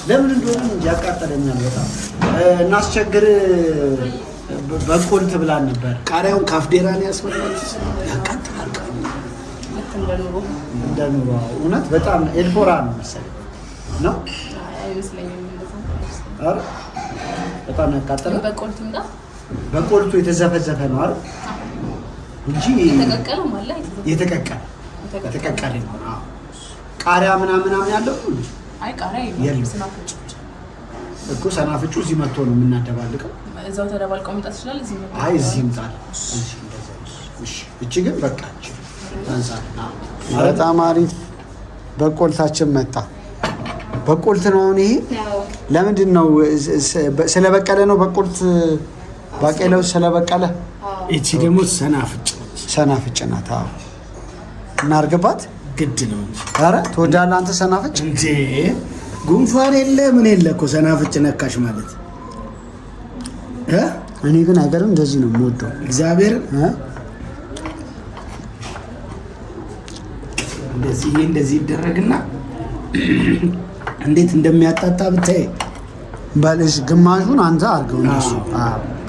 ለምን እንደሆነ እንጂ ያቃጠለኛል በጣም። እናስቸግር በቆልት ብላን ነበር። ቃሪያውን ካፍዴራ ነው ያስመጣች። ያቃጥላል። እንደ ኑሮ እውነት በጣም ኤልፎራ ነው መሰለኝ ነው አይመስለኝም። አረ በጣም ያቃጥላል። በቆልቱና በቆልቱ የተዘፈዘፈ ነው አይደል እንጂ የተቀቀለ ማለት የተቀቀለ ነው። ቃሪያ ምናምን ያለው አይ ቃሪያ የለም። ስናፍጭ እኮ ሰናፍጩ እዚህ መጥቶ ነው የምናደባልቀው። እዛው ተደባልቀው መጣ ይችላል። እዚህ ነው። አይ እዚህ ይምጣል። እሺ እቺ ግን በቃች። በጣም አሪፍ በቆልታችን መጣ። በቆልት ነው አሁን ይሄ ለምንድን ነው ስለበቀለ ነው? በቆልት ባቄላው ስለበቀለ። እቺ ደግሞ ሰናፍጭ ናት። አዎ እናርግባት ግድ ነው። ኧረ ትወዳለህ አንተ ሰናፍጭ እንዴ? ጉንፋን የለ ምን የለ እኮ ሰናፍጭ ነካሽ ማለት እኔ ግን አይገርም እንደዚህ ነው የምወደው እግዚአብሔር እንደዚህ ይደረግና እንዴት እንደሚያጣጣ ብታይ ባልሽ ግማሹን አንተ አድርገው እነሱ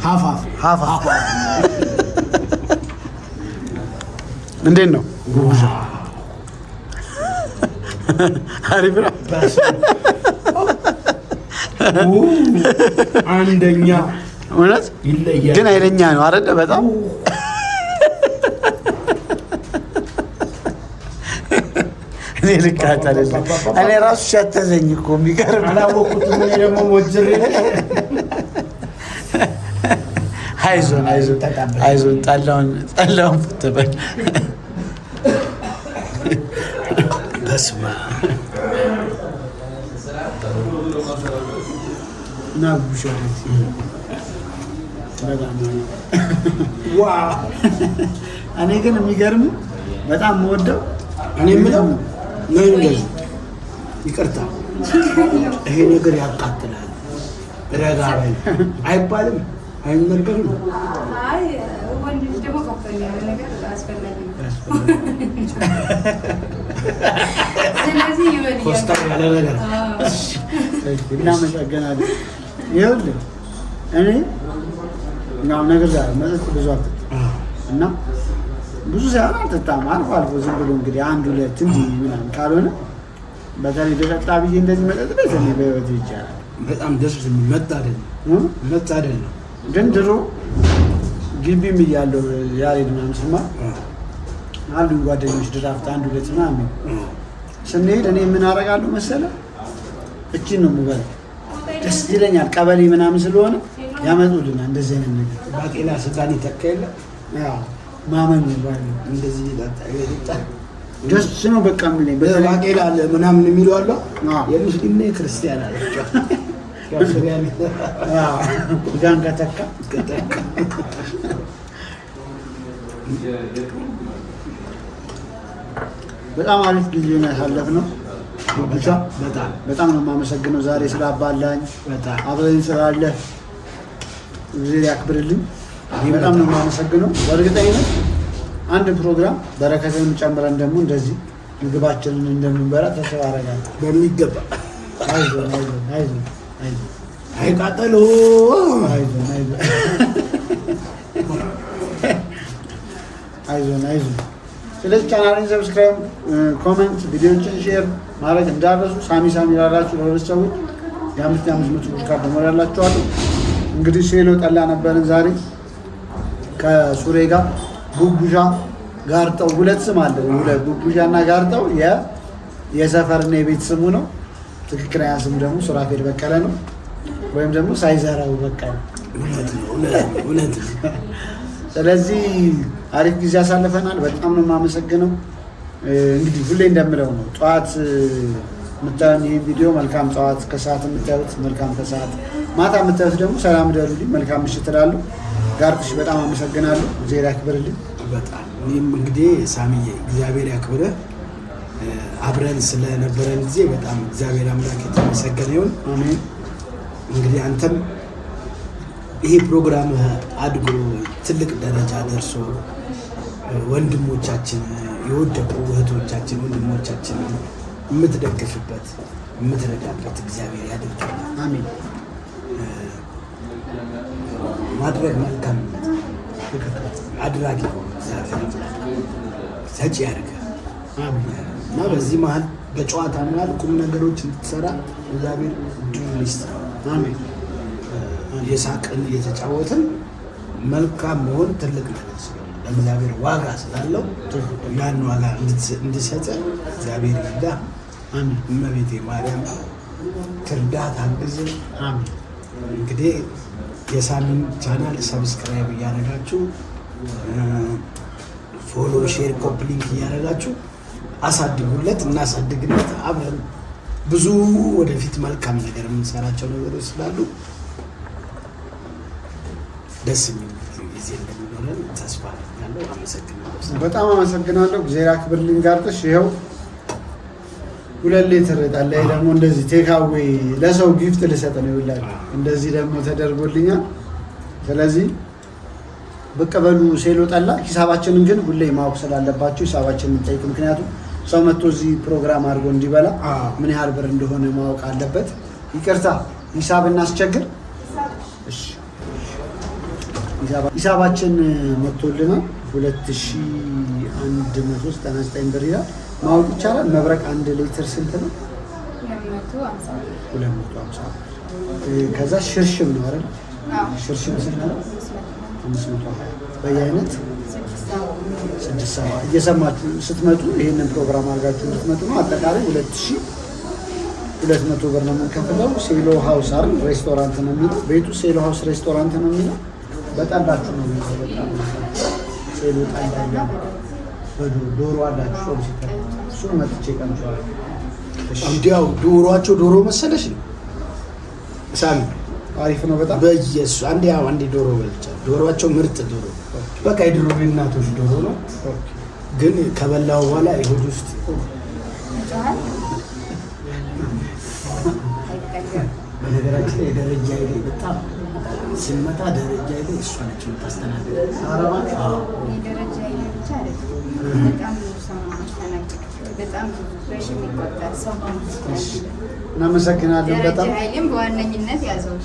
ሀፋፍ እንዴት ነው አሪፍ ነው አንደኛ እውነት ግን ኃይለኛ ነው አይደል በጣም እኔ ልካታለ እኔ ራሱ ሸተዘኝ እኮ የሚገርም አላወቁትም። እኔ ደግሞ ወጅሬ አይዞን ጠላውን ፍትበል በስመ አብ እኔ ግን የሚገርም በጣም የምወደው እኔ የምለው ይቅርታ ይሄ ነገር ያቃጥላል ረጋ በል አይባልም አይነገርም። አይ ወንድ ልጅ ደግሞ ከፍተኛ ነገር አስፈላጊ ነው። ስለዚህ ይበል ኮስታ ያለ ነገር እናመሰግናለን። ይኸውልህ እኔ ያው ነገር ዛሬ መጠጥ ብዙ አልጠጣም እና ብዙ ሳይሆን አልጠጣም አልፎ አልፎ ዝም ብሎ እንግዲህ አንድ ሁለት እንዲህ ምናምን ካልሆነ በተለይ በጠጣ ብዬ እንደዚህ መጠጥ ቤት እኔ በህይወት ይቻላል። በጣም ደስ መታደል ነው። ግን ድሮ ግቢም እያለሁ ያሬድ ምናምን ስማ አሉኝ ጓደኞች ድራፍት አንድ ሁለት ምናምን ስንሄድ እኔ ምን አደርጋለሁ መሰለህ እቺን ነው የምበላው። ደስ ይለኛል። ቀበሌ ምናምን ስለሆነ ያመጡልናል እንደዚህ አይነት ነገር ባቄላ ስጋን ይተካ የለ ያው ማመን ነው እንደዚህ ይጣጣ ደስ ነው በቃ የሚለኝ ባቄላ ምናምን የሚሉ አሉ የሙስሊምና የክርስቲያን አላቸው። ጋን ከተካ በጣም አሪፍ ጊዜ ነው ያሳለፍነው። ብቻ በጣም ነው የማመሰግነው ዛሬ ስላባላኝ አብረን ስላለ እግዚአብሔር ያክብርልኝ። በጣም ነው የማመሰግነው። በእርግጠኝነት አንድ ፕሮግራም በረከትን ጨምረን ደግሞ እንደዚህ ምግባችንን እንደምንበላ ተስፋ አደርጋለሁ። በሚገባ አይቃጠሉ አይዞን። ስለዚህ ቻናሌን ሰብስክራይብ፣ ኮሜንት፣ ቪዲዮዎችን ሼር ማድረግ እንዳረሱ። ሳሚ ላላችሁ ለሁለት ሰዎች የ500 ብር ካርድ እሞላላችኋለሁ። እንግዲህ ሴሎ ጠላ ነበርን ዛሬ ከሱሬ ጋር ቡቡሻ ጋርጠው ሁለት ስም አለው። ቡቡሻ እና ጋርጠው የሰፈርና የቤት ስሙ ነው። ትክክለኛ ስሙ ደግሞ ሱራፌል በቀለ ነው ወይም ደግሞ ሳይዘራው በቀለ። እውነት። ስለዚህ አሪፍ ጊዜ አሳልፈናል። በጣም ነው የማመሰግነው። እንግዲህ ሁሌ እንደምለው ነው ጠዋት የምታዩን ይህን ቪዲዮ መልካም ጠዋት፣ ከሰዓት የምታዩት መልካም ከሰዓት፣ ማታ የምታዩት ደግሞ ሰላም ደሩልኝ፣ መልካም ምሽት እላለሁ። ጋርጥሽ በጣም አመሰግናለሁ። እግዚአብሔር ያክብርልኝ። በጣም እኔም እንግዲህ ሳሚዬ እግዚአብሔር ያክብርህ። አብረን ስለነበረን ጊዜ በጣም እግዚአብሔር አምላክ የተመሰገነ ይሁን። አሜን። እንግዲህ አንተም ይሄ ፕሮግራም አድጎ ትልቅ ደረጃ ደርሶ ወንድሞቻችን የወደቁ እህቶቻችን ወንድሞቻችን የምትደግፍበት የምትረዳበት እግዚአብሔር ያድርግህ። አሜን። ማድረግ መልካም አድራጊ እግዚአብሔር ሰጪ ያድርግህ እና በዚህ መሀል በጨዋታ መሀል ቁም ነገሮች እንድትሰራ እግዚአብሔር ድል ይስጥህ። አሜን። የሳቅን እየተጫወትን መልካም መሆን ትልቅ ነገር ስለሆነ ለእግዚአብሔር ዋጋ ስላለው ያን ዋጋ እንዲሰጥ እግዚአብሔር ይርዳህ። እመቤቴ ማርያም ትርዳት፣ አግዝ። አሜን። እንግዲህ የሳሚን ቻናል ሰብስክራይብ እያደረጋችሁ ፎሎ፣ ሼር፣ ኮፕሊንክ እያደረጋችሁ አሳድጉለት፣ እናሳድግለት። አብረን ብዙ ወደፊት መልካም ነገር የምንሰራቸው ነገሮች ስላሉ ደስ የሚል ጊዜ እንደሚኖረን ተስፋ አደርጋለሁ። አመሰግናለሁ። በጣም አመሰግናለሁ። እግዚአብሔር አክብርልኝ። ጋርጥሽ ይኸው 2 ሊትር ጠላ ደግሞ እንደዚህ ቴካዌ ለሰው ጊፍት ልሰጥ ነው ይላል። እንደዚህ ደግሞ ተደርጎልኛል። ስለዚህ ብቅ በሉ ሴሎ ጠላ። ሂሳባችንን ግን ሁሌ ማወቅ ስላለባቸው ሂሳባችንን ጠይቁ። ምክንያቱም ሰው መጥቶ እዚህ ፕሮግራም አድርጎ እንዲበላ ምን ያህል ብር እንደሆነ ማወቅ አለበት። ይቅርታ ሂሳብ እናስቸግር። እሺ ሂሳባችን መጥቶልናል 2199 ብር ይላል። ማወቅ ይቻላል። መብረቅ 1 ሊትር ስንት ነው? 250 ከዛ ሽርሽም ነው አይደል? ሽርሽም ስንት ነው? 520 በየአይነት 6 እየሰማችሁ ስትመጡ ይህንን ፕሮግራም አድርጋችሁ እንድትመጡ ነው። አጠቃላይ 2200 ብር ነው የምንከፍለው። ሴሎ ሃውስ አይደል ሬስቶራንት ነው የሚለው ቤቱ። ሴሎ ሃውስ ሬስቶራንት ነው የሚለው። በጠላችሁ ነው የሚለው። በጣም ሴሎ ጠላ ዶሮ አላችሁ ጾም ሲቀር እሱ መጥቼ ቀምቼዋለሁ። እንዲያው ዶሮአቸው ዶሮ መሰለሽ ነው ሳሚ፣ አሪፍ ነው በጣም በየሱ አንዴ ዶሮ በልቻለሁ። ዶሮአቸው ምርጥ ዶሮ በቃ የድሮ እናቶች ዶሮ ነው፣ ግን ከበላው በኋላ ይሁድ ውስጥ በነገራችን ላይ ደረጃ ይሌ በጣም ሲመጣ ደረጃ ይሌ እሷ ነች የምታስተናግደው። ደረጃ ይሌ ብቻ አይደለም፣ በጣም ብዙ ሰው ማስተናገድ፣ በጣም ብዙ የሚቆጠር ሰው እናመሰግናለን። በጣም ደረጃ ኃይልም በዋነኝነት ያዘው።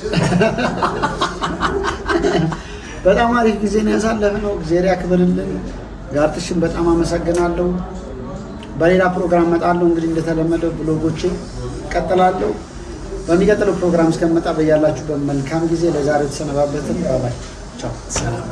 በጣም አሪፍ ጊዜ ነው ያሳለፍነው። እግዚአብሔር ያክብርልን። ጋርጥሽን በጣም አመሰግናለሁ። በሌላ ፕሮግራም እመጣለሁ። እንግዲህ እንደተለመደው ብሎጎቼ እቀጥላለሁ። በሚቀጥለው ፕሮግራም እስከምመጣ በያላችሁ በመልካም ጊዜ። ለዛሬ ተሰነባበትን። ባባይ ቻው፣ ሰላም።